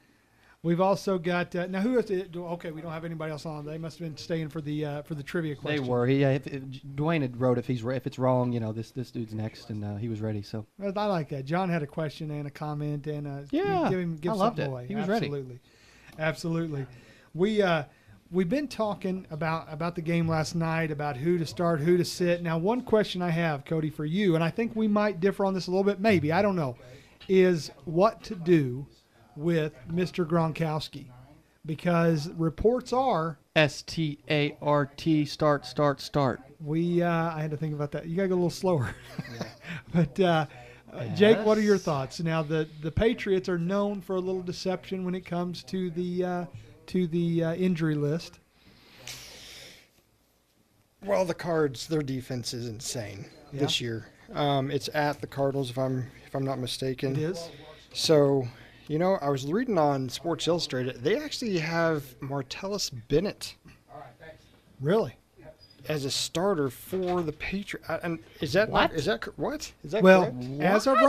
We've also got now. Who is it? Okay, we don't have anybody else on. They must have been staying for the trivia question. They were. If Dwayne had wrote if it's wrong, this dude's next, and he was ready. So I like that. John had a question and a comment, and give I loved something it. away. He was ready. Absolutely. We've been talking about the game last night, about who to start, who to sit. Now, one question I have, Cody, for you, and I think we might differ on this a little bit. Maybe, I don't know, is what to do with Mr. Gronkowski, because reports are START, start. I had to think about that. You gotta go a little slower. But Jake, what are your thoughts? Now the Patriots are known for a little deception when it comes to the injury list. Well, the Cards, their defense is insane this year. It's at the Cardinals, if I'm not mistaken. It is. So, I was reading on Sports Illustrated. They actually have Martellus Bennett. Really? As a starter for the Patriots. And is that what? Is that correct? As of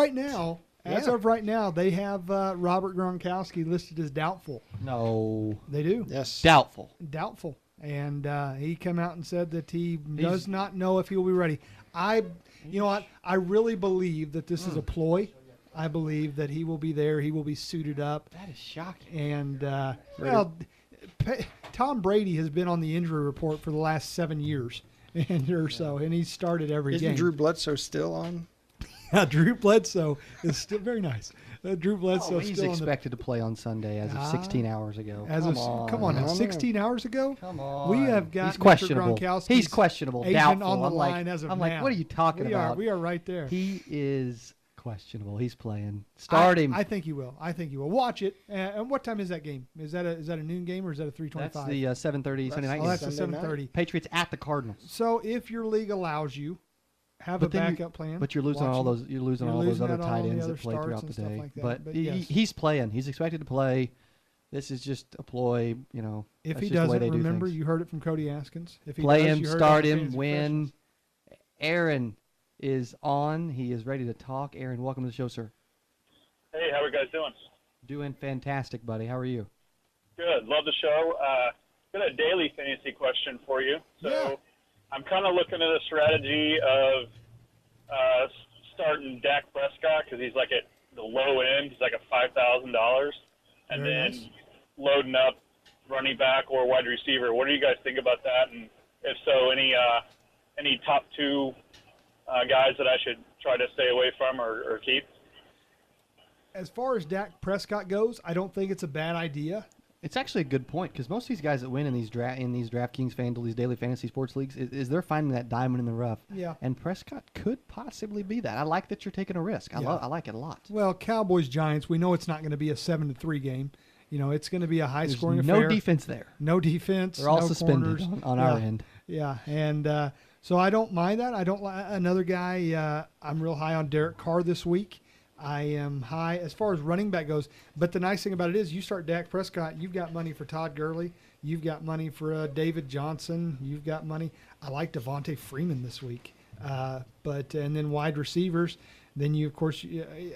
right now, they have Robert Gronkowski listed as doubtful. No. They do. Yes. Doubtful. And he came out and said that he does not know if he will be ready. I really believe that this is a ploy. I believe that he will be there. He will be suited up. That is shocking. And, Tom Brady has been on the injury report for the last 7 years or so, and he's started every game. Isn't Drew Bledsoe still on? Yeah, Drew Bledsoe is still very nice. Drew Bledsoe he's still expected to play on Sunday as of 16 hours ago. Come on now, 16 hours ago? Come on. We have got He's questionable. He's questionable. Agent Doubtful. on the I'm line as of I'm now. like, what are you talking about? We are right there. He is questionable. He's playing. Start him. I think he will. Watch it. And what time is that game? Is that a noon game or is that a 3:25? That's the 7:30 Sunday night game. That's the 7:30. Patriots at the Cardinals. So if your league allows you, have a backup plan. But you're losing all those. You're losing all those other tight ends that play throughout the day. Like but yes. he's playing. He's expected to play. This is just a ploy. You know. If he doesn't, remember you heard it from Cody Askins. If he play does, him, start him, win. Aaron is on. He is ready to talk. Aaron, welcome to the show, sir. Hey, how are you guys doing? Doing fantastic, buddy. How are you? Good. Love the show. Got a daily fantasy question for you. So I'm kind of looking at a strategy of starting Dak Prescott because he's like at the low end. He's like a $5,000. And then loading up running back or wide receiver. What do you guys think about that? And if so, any top two guys that I should try to stay away from or keep? As far as Dak Prescott goes, I don't think it's a bad idea. It's actually a good point because most of these guys that win in these DraftKings, FanDuel, these daily fantasy sports leagues, is they're finding that diamond in the rough. Yeah. And Prescott could possibly be that. I like that you're taking a risk. I like it a lot. Well, Cowboys Giants, we know it's not going to be a 7-3 game. You know, it's going to be a high-scoring affair. No defense there. No defense. They're all no suspended corners. on our end. Yeah, and so I don't mind that. I don't another guy. I'm real high on Derek Carr this week. I am high as far as running back goes. But the nice thing about it is you start Dak Prescott, you've got money for Todd Gurley. You've got money for David Johnson. You've got money. I like Devontae Freeman this week. And then wide receivers. Then you, of course,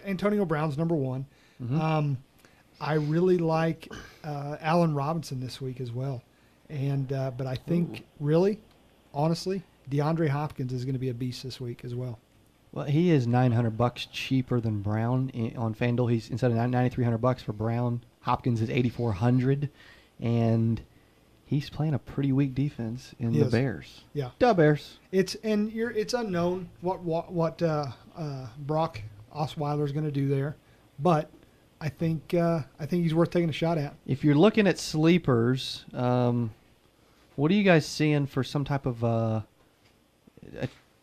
Antonio Brown's number one. Mm-hmm. I really like Allen Robinson this week as well. And but I think really, honestly, DeAndre Hopkins is going to be a beast this week as well. Well, he is $900 cheaper than Brown on FanDuel. He's instead of $9,300 for Brown. Hopkins is $8,400, and he's playing a pretty weak defense in the Bears. Yeah, the Bears. It's unknown what Brock Osweiler is going to do there, but I think he's worth taking a shot at. If you're looking at sleepers, what are you guys seeing for some type of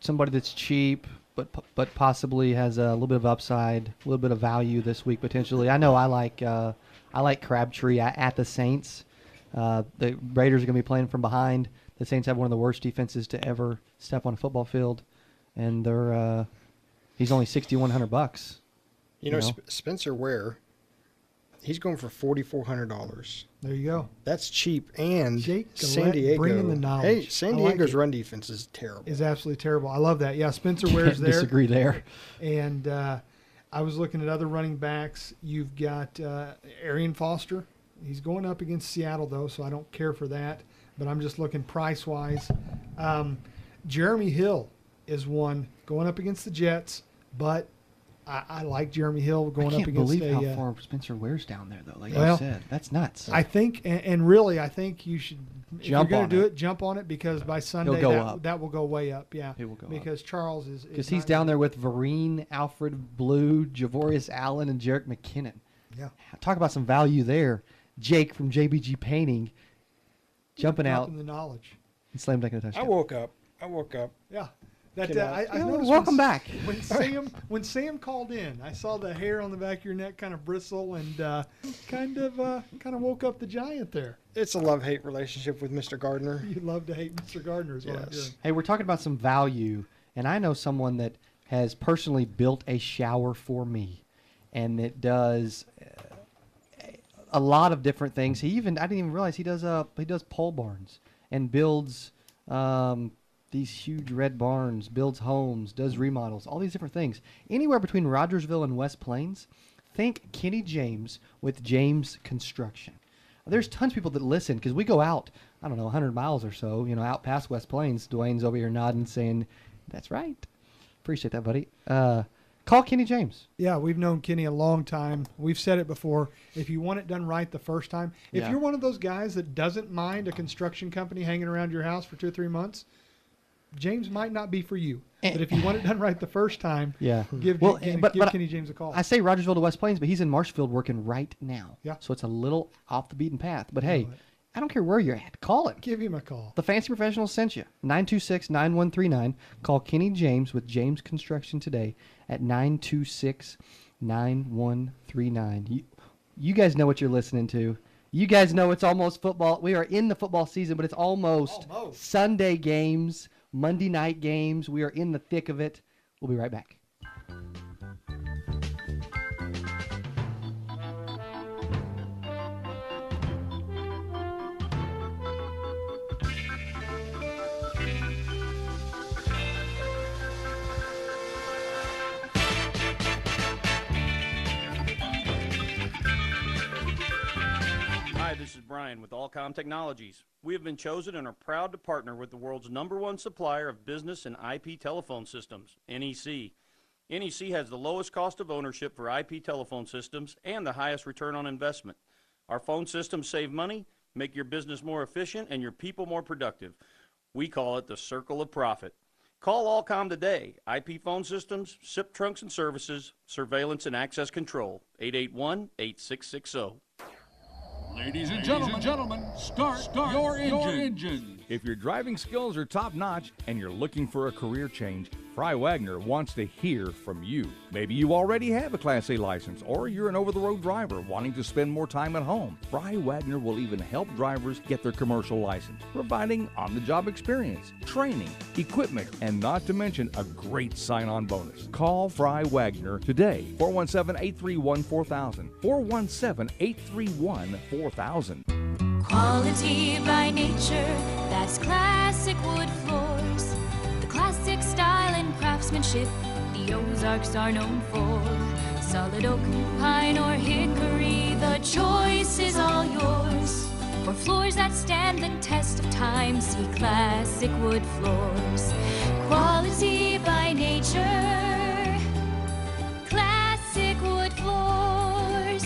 somebody that's cheap? But possibly has a little bit of upside, a little bit of value this week potentially. I know I like Crabtree at the Saints. The Raiders are going to be playing from behind. The Saints have one of the worst defenses to ever step on a football field, and he's only $6,100. You know? Spencer Ware, he's going for $4,400. There you go. That's cheap. And San Diego, bringing the knowledge. Hey, San Diego's run defense is terrible. Is absolutely terrible. I love that. Yeah, Spencer Ware's there. Disagree there. And I was looking at other running backs. You've got Arian Foster. He's going up against Seattle though, so I don't care for that. But I'm just looking price wise. Jeremy Hill is one going up against the Jets, but I like Jeremy Hill going up against I can't believe how far Spencer Ware's down there, though. Like you said, that's nuts. I think, and really, I think you should, if you're going to do it, jump on it because by Sunday that will go way up. Yeah, it will go because up. Charles is because he's down there with Vereen, Alfred Blue, Javorius Allen, and Jerick McKinnon. Yeah, talk about some value there. Jake from JBG Painting jumping out. The knowledge. And slam dunking a touchdown. I woke up. Yeah. I noticed welcome back. When Sam called in, I saw the hair on the back of your neck kind of bristle and kind of woke up the giant there. It's a love-hate relationship with Mr. Gardner. You love to hate Mr. Gardner is what I'm hearing. Hey, we're talking about some value, and I know someone that has personally built a shower for me, and it does a lot of different things. I didn't even realize he does pole barns and builds these huge red barns, builds homes, does remodels, all these different things. Anywhere between Rogersville and West Plains, think Kenny James with James Construction. There's tons of people that listen because we go out, 100 miles or so, out past West Plains. Dwayne's over here nodding, saying, that's right. Appreciate that, buddy. Call Kenny James. Yeah, we've known Kenny a long time. We've said it before. If you want it done right the first time, if you're one of those guys that doesn't mind a construction company hanging around your house for 2 or 3 months, James might not be for you. But if you want it done right the first time, give Kenny James a call. I say Rogersville to West Plains, but he's in Marshfield working right now. Yeah. So it's a little off the beaten path. But hey, I don't care where you're at. Call him. Give him a call. The Fancy Professionals sent you. 926-9139. Call Kenny James with James Construction today at 926-9139. You guys know what you're listening to. You guys know it's almost football. We are in the football season, but it's almost Sunday games. Monday night games. We are in the thick of it. We'll be right back. Hi, this is Brian with Allcom Technologies. We have been chosen and are proud to partner with the world's #1 supplier of business and IP telephone systems, NEC. NEC has the lowest cost of ownership for IP telephone systems and the highest return on investment. Our phone systems save money, make your business more efficient, and your people more productive. We call it the circle of profit. Call Allcom today. IP phone systems, SIP trunks and services, surveillance and access control. 881-8660. Ladies and gentlemen, start your engine. If your driving skills are top-notch and you're looking for a career change, Fry Wagner wants to hear from you. Maybe you already have a Class A license, or you're an over-the-road driver wanting to spend more time at home. Fry Wagner will even help drivers get their commercial license, providing on-the-job experience, training, equipment, and not to mention a great sign-on bonus. Call Fry Wagner today, 417-831-4000, 417-831-4000. Quality by nature, that's classic wood floors. The classic style and craftsmanship the Ozarks are known for. Solid oak, pine, or hickory, the choice is all yours. For floors that stand the test of time, see classic wood floors. Quality by nature, classic wood floors.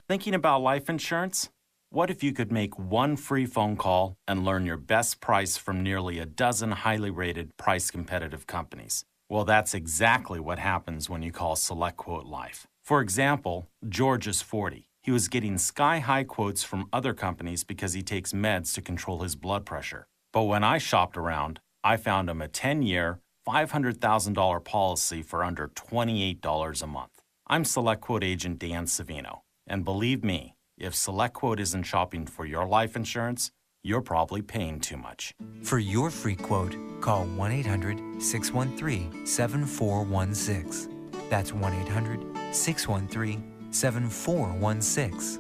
Thinking about life insurance? What if you could make one free phone call and learn your best price from nearly a dozen highly rated, price-competitive companies? Well, that's exactly what happens when you call Selectquote Life. For example, George is 40. He was getting sky-high quotes from other companies because he takes meds to control his blood pressure. But when I shopped around, I found him a 10-year, $500,000 policy for under $28 a month. I'm Selectquote agent Dan Savino, and believe me, if Selectquote isn't shopping for your life insurance, you're probably paying too much. For your free quote, call 1-800-613-7416. That's 1-800-613-7416.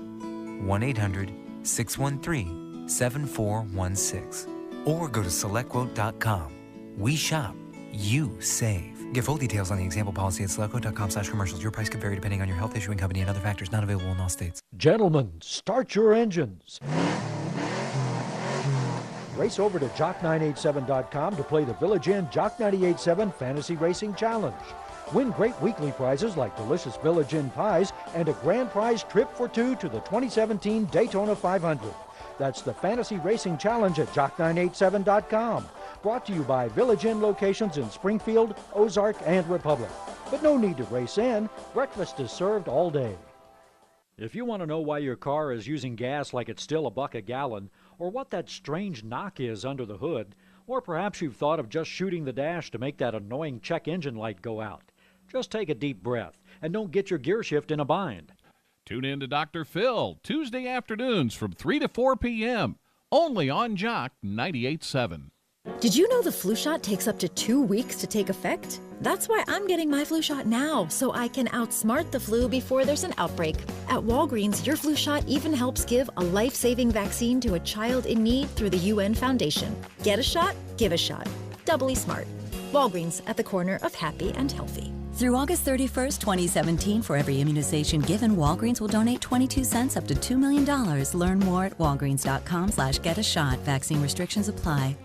1-800-613-7416. Or go to Selectquote.com. We shop, you save. Get full details on the example policy at Selectquote.com/commercials. Your price could vary depending on your health, issuing company, and other factors. Not available in all states. Gentlemen, start your engines. Race over to Jock987.com to play the Village Inn Jock 98.7 Fantasy Racing Challenge. Win great weekly prizes like delicious Village Inn pies and a grand prize trip for two to the 2017 Daytona 500. That's the Fantasy Racing Challenge at Jock987.com. Brought to you by Village Inn locations in Springfield, Ozark, and Republic. But no need to race in. Breakfast is served all day. If you want to know why your car is using gas like it's still $1 a gallon, or what that strange knock is under the hood, or perhaps you've thought of just shooting the dash to make that annoying check engine light go out, just take a deep breath and don't get your gear shift in a bind. Tune in to Dr. Phil, Tuesday afternoons from 3 to 4 p.m., only on Jock 98.7. Did you know the flu shot takes up to 2 weeks to take effect? That's why I'm getting my flu shot now, so I can outsmart the flu before there's an outbreak. At Walgreens, your flu shot even helps give a life-saving vaccine to a child in need through the UN Foundation. Get a shot, give a shot. Doubly smart. Walgreens, at the corner of happy and healthy. Through August 31st, 2017, for every immunization given, Walgreens will donate 22 cents up to $2 million. Learn more at walgreens.com/get-a-shot. Vaccine restrictions apply.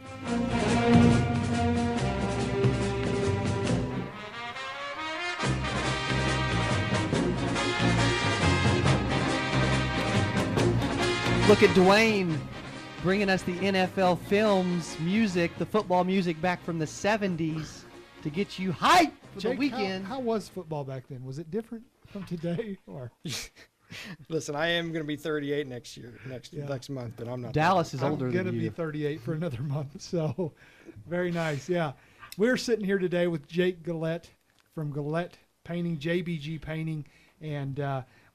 Look at Dwayne bringing us the NFL films music, the football music back from the 70s to get you hyped for Jake, the weekend. How was football back then? Was it different from today? Or Listen, I am going to be 38 next month, but I'm not. Dallas is older than you. I'm going to be 38 for another month, so very nice. Yeah, we're sitting here today with Jake Galette from Galette Painting, JBG Painting, and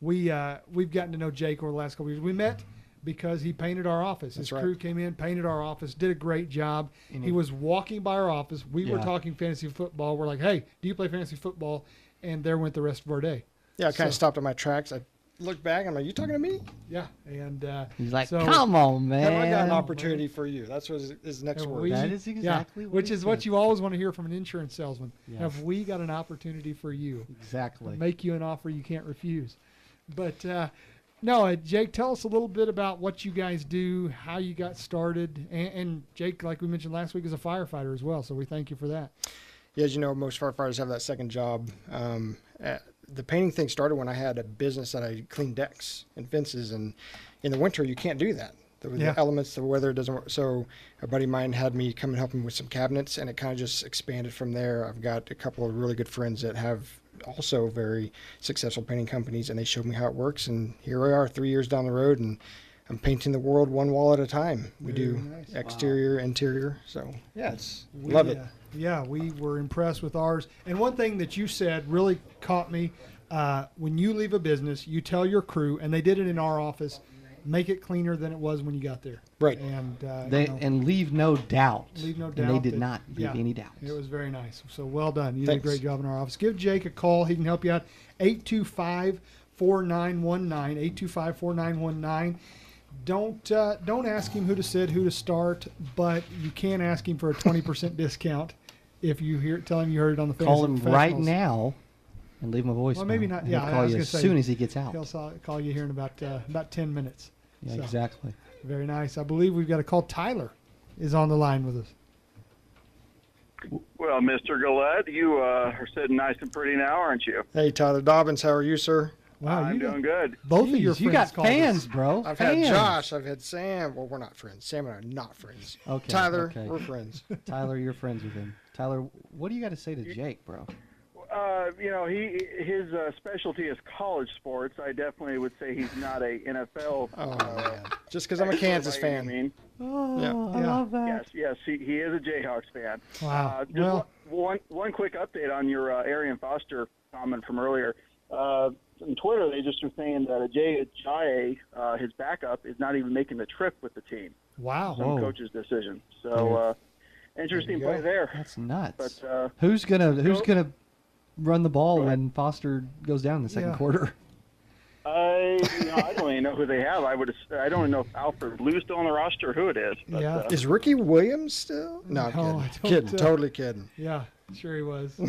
we've gotten to know Jake over the last couple of years. We met because he painted our office. His That's right. crew came in, painted our office, did a great job. He was walking by our office. We were talking fantasy football. We're like, hey, do you play fantasy football? And there went the rest of our day. Yeah, I kind of stopped at my tracks. I looked back. I'm like, you talking to me? Yeah. And he's like, come on, man. Have I got an opportunity for you? That's what his next word. That is exactly what which he is what said. you always want to hear from an insurance salesman. Yes. Have we got an opportunity for you? Exactly. Make you an offer you can't refuse. But no, Jake, tell us a little bit about what you guys do, how you got started. And Jake, like we mentioned last week, is a firefighter as well, so we thank you for that. Yeah, as you know, most firefighters have that second job. The painting thing started when I had a business that I cleaned decks and fences, and in the winter you can't do that. The elements, the weather doesn't work. So a buddy of mine had me come and help him with some cabinets, and it kind of just expanded from there. I've got a couple of really good friends that have also very successful painting companies, and they showed me how it works, and here we are 3 years down the road, and I'm painting the world one wall at a time. We do exterior, interior, so yeah, love it. Yeah, we were impressed with ours. And one thing that you said really caught me. When you leave a business, you tell your crew, and they did it in our office, make it cleaner than it was when you got there. Right. And and leave no doubt. Leave no doubt. And they did not leave any doubt. It was very nice. So well done. You did a great job in our office. Give Jake a call. He can help you out. 825-4919. 825-4919. Don't ask him who to start, but you can ask him for a 20% discount if you tell him you heard it on the Fantasy Call him right now and leave him a voicemail. Well, maybe not. Yeah, He'll call you as soon as he gets out. He'll call you here in about 10 minutes. Yeah, So, exactly. Very nice. I believe we've got a call. Tyler is on the line with us. Well, Mr. Galette, you are sitting nice and pretty now, aren't you? Hey, Tyler Dobbins, how are you, sir? Wow, I'm doing good. Both of your friends you got called fans, us. bro. I've fans. had Josh. I've had Sam. Well, we're not friends. Sam and I are not friends. Okay. Tyler, okay. we're friends. Tyler, you're friends with him. Tyler, what do you got to say to Jake, bro? His specialty is college sports. I definitely would say he's not a NFL. Man. Just because I'm a Kansas fan. Oh, Yeah. I love that. Yes, he is a Jayhawks fan. Wow. Just one quick update on your Arian Foster comment from earlier. On Twitter, they just were saying that Ajayi, his backup, is not even making the trip with the team. Wow. Some coach's decision. So interesting play there. That's nuts. But who's gonna run the ball when Foster goes down in the second quarter? I don't even know who they have. I don't even know if Alfred Blue's still on the roster or who it is. But, Is Ricky Williams still? No, I'm kidding. Totally kidding. Yeah, sure he was.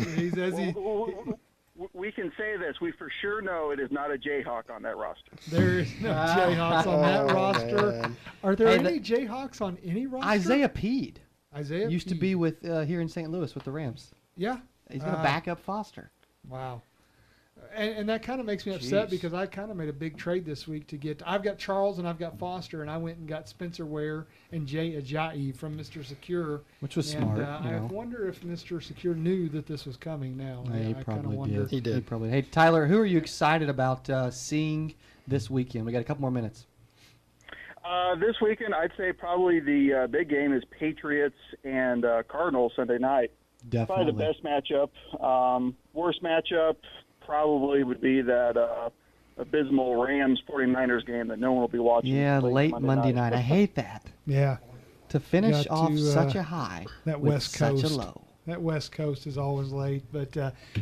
We can say this. We for sure know it is not a Jayhawk on that roster. There is no Jayhawks on that roster. Man. Are there any Jayhawks on any roster? Isaiah Peed. Isaiah used to be with here in St. Louis with the Rams. Yeah. He's going to back up Foster. Wow. And that kind of makes me upset because I kind of made a big trade this week to get. I've got Charles and I've got Foster, and I went and got Spencer Ware and Jay Ajayi from Mr. Secure. Which was smart. I wonder if Mr. Secure knew that this was coming now. He I probably wonder. did. He did. He probably. Hey, Tyler, who are you excited about seeing this weekend? We got a couple more minutes. This weekend, I'd say probably the big game is Patriots and Cardinals Sunday night. Definitely. Probably the best matchup. Worst matchup probably would be that abysmal Rams 49ers game that no one will be watching. Yeah, late Monday night. I hate that. Yeah. To finish off such a high that with West Coast. such a low. That West Coast is always late. But,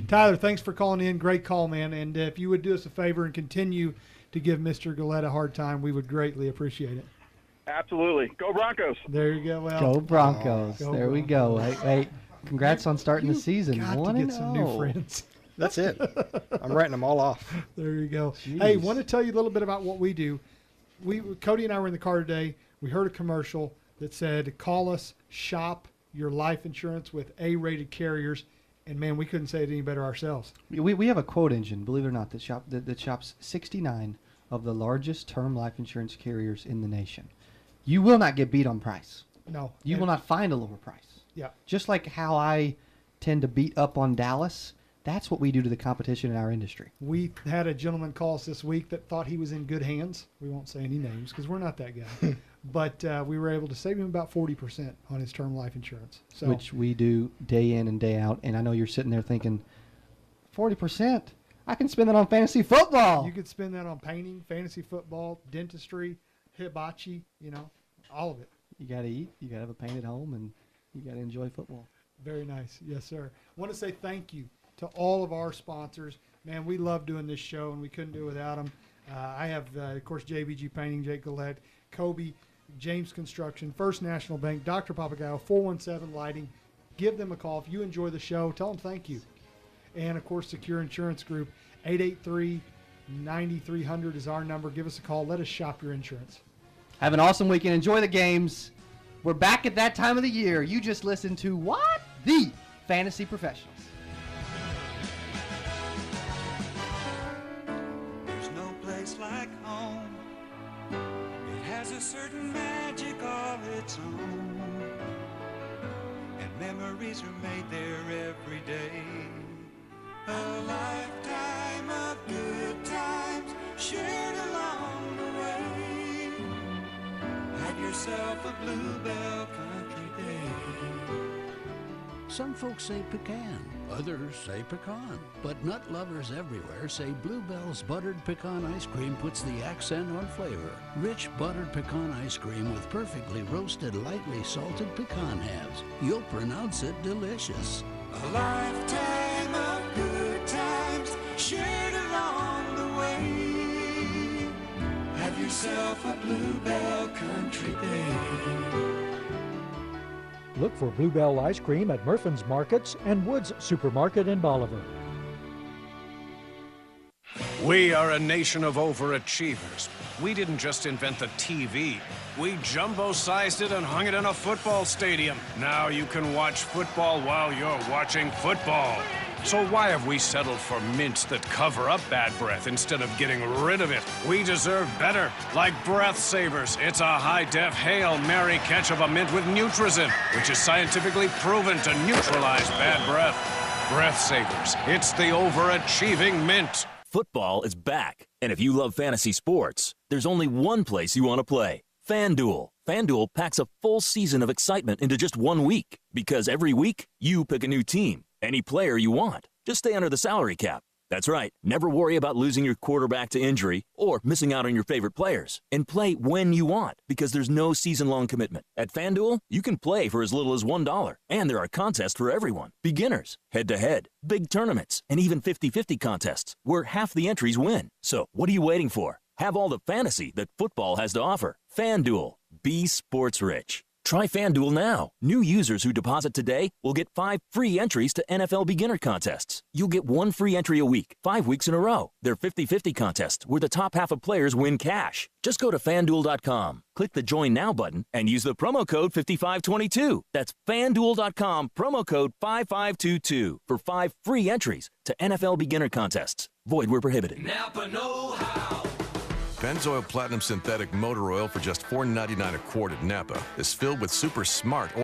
Tyler, thanks for calling in. Great call, man. And if you would do us a favor and continue to give Mr. Galette a hard time, we would greatly appreciate it. Absolutely. Go Broncos. There you go. Well, Go Broncos. Go there we go. Hey, congrats on starting the season. Got 1-0. to get some new friends. That's it. I'm writing them all off. There you go. Jeez. Hey, want to tell you a little bit about what we do. Cody and I were in the car today. We heard a commercial that said, call us, shop your life insurance with A-rated carriers. And, man, we couldn't say it any better ourselves. We have a quote engine, believe it or not, that shops 69 of the largest term life insurance carriers in the nation. You will not get beat on price. No. You will not find a lower price. Yeah. Just like how I tend to beat up on Dallas, that's what we do to the competition in our industry. We had a gentleman call us this week that thought he was in good hands. We won't say any names because we're not that guy. But we were able to save him about 40% on his term life insurance. So, which we do day in and day out. And I know you're sitting there thinking, 40%? I can spend that on fantasy football. You could spend that on painting, fantasy football, dentistry, hibachi, all of it. You got to eat. You got to have a painted home, and you got to enjoy football. Very nice. Yes, sir. I want to say thank you to all of our sponsors. Man, we love doing this show, and we couldn't do it without them. I have, of course, JBG Painting, Jake Galette, Kobe, James Construction, First National Bank, Dr. Papagayo, 417 Lighting. Give them a call. If you enjoy the show, tell them thank you. And, of course, Secure Insurance Group, 883-9300 is our number. Give us a call. Let us shop your insurance. Have an awesome weekend. Enjoy the games. We're back at that time of the year. You just listened to what? The Fantasy Professionals. There's no place like home. It has a certain magic of its own. And memories are made there every day. A lifetime of good times shared along the way. Have yourself a Bluebell Country Day. Some folks say pecan, others say pecan, but nut lovers everywhere say Bluebell's buttered pecan ice cream puts the accent on flavor. Rich buttered pecan ice cream with perfectly roasted, lightly salted pecan halves. You'll pronounce it delicious. A lifetime of good times shared along the way. Have yourself a Bluebell Country Day. Look for Bluebell ice cream at Murphin's Markets and Woods Supermarket in Bolivar. We are a nation of overachievers. We didn't just invent the TV. We jumbo-sized it and hung it in a football stadium. Now you can watch football while you're watching football. So why have we settled for mints that cover up bad breath instead of getting rid of it? We deserve better. Like Breath Savers, it's a high-def Hail Mary catch of a mint with Nutrizin, which is scientifically proven to neutralize bad breath. Breath Savers, it's the overachieving mint. Football is back, and if you love fantasy sports, there's only one place you want to play. FanDuel. FanDuel packs a full season of excitement into just 1 week, because every week, you pick a new team. Any player you want. Just stay under the salary cap. That's right. Never worry about losing your quarterback to injury or missing out on your favorite players. And play when you want because there's no season-long commitment. At FanDuel, you can play for as little as $1. And there are contests for everyone. Beginners, head-to-head, big tournaments, and even 50-50 contests where half the entries win. So what are you waiting for? Have all the fantasy that football has to offer. FanDuel. Be sports rich. Try FanDuel now. New users who deposit today will get 5 free entries to NFL beginner contests. You'll get 1 free entry a week, 5 weeks in a row. They're 50-50 contests where the top half of players win cash. Just go to FanDuel.com, click the Join Now button, and use the promo code 5522. That's FanDuel.com, promo code 5522 for 5 free entries to NFL beginner contests. Void where prohibited. Napa know-how. Pennzoil Platinum Synthetic Motor Oil for just $4.99 a quart at Napa is filled with super smart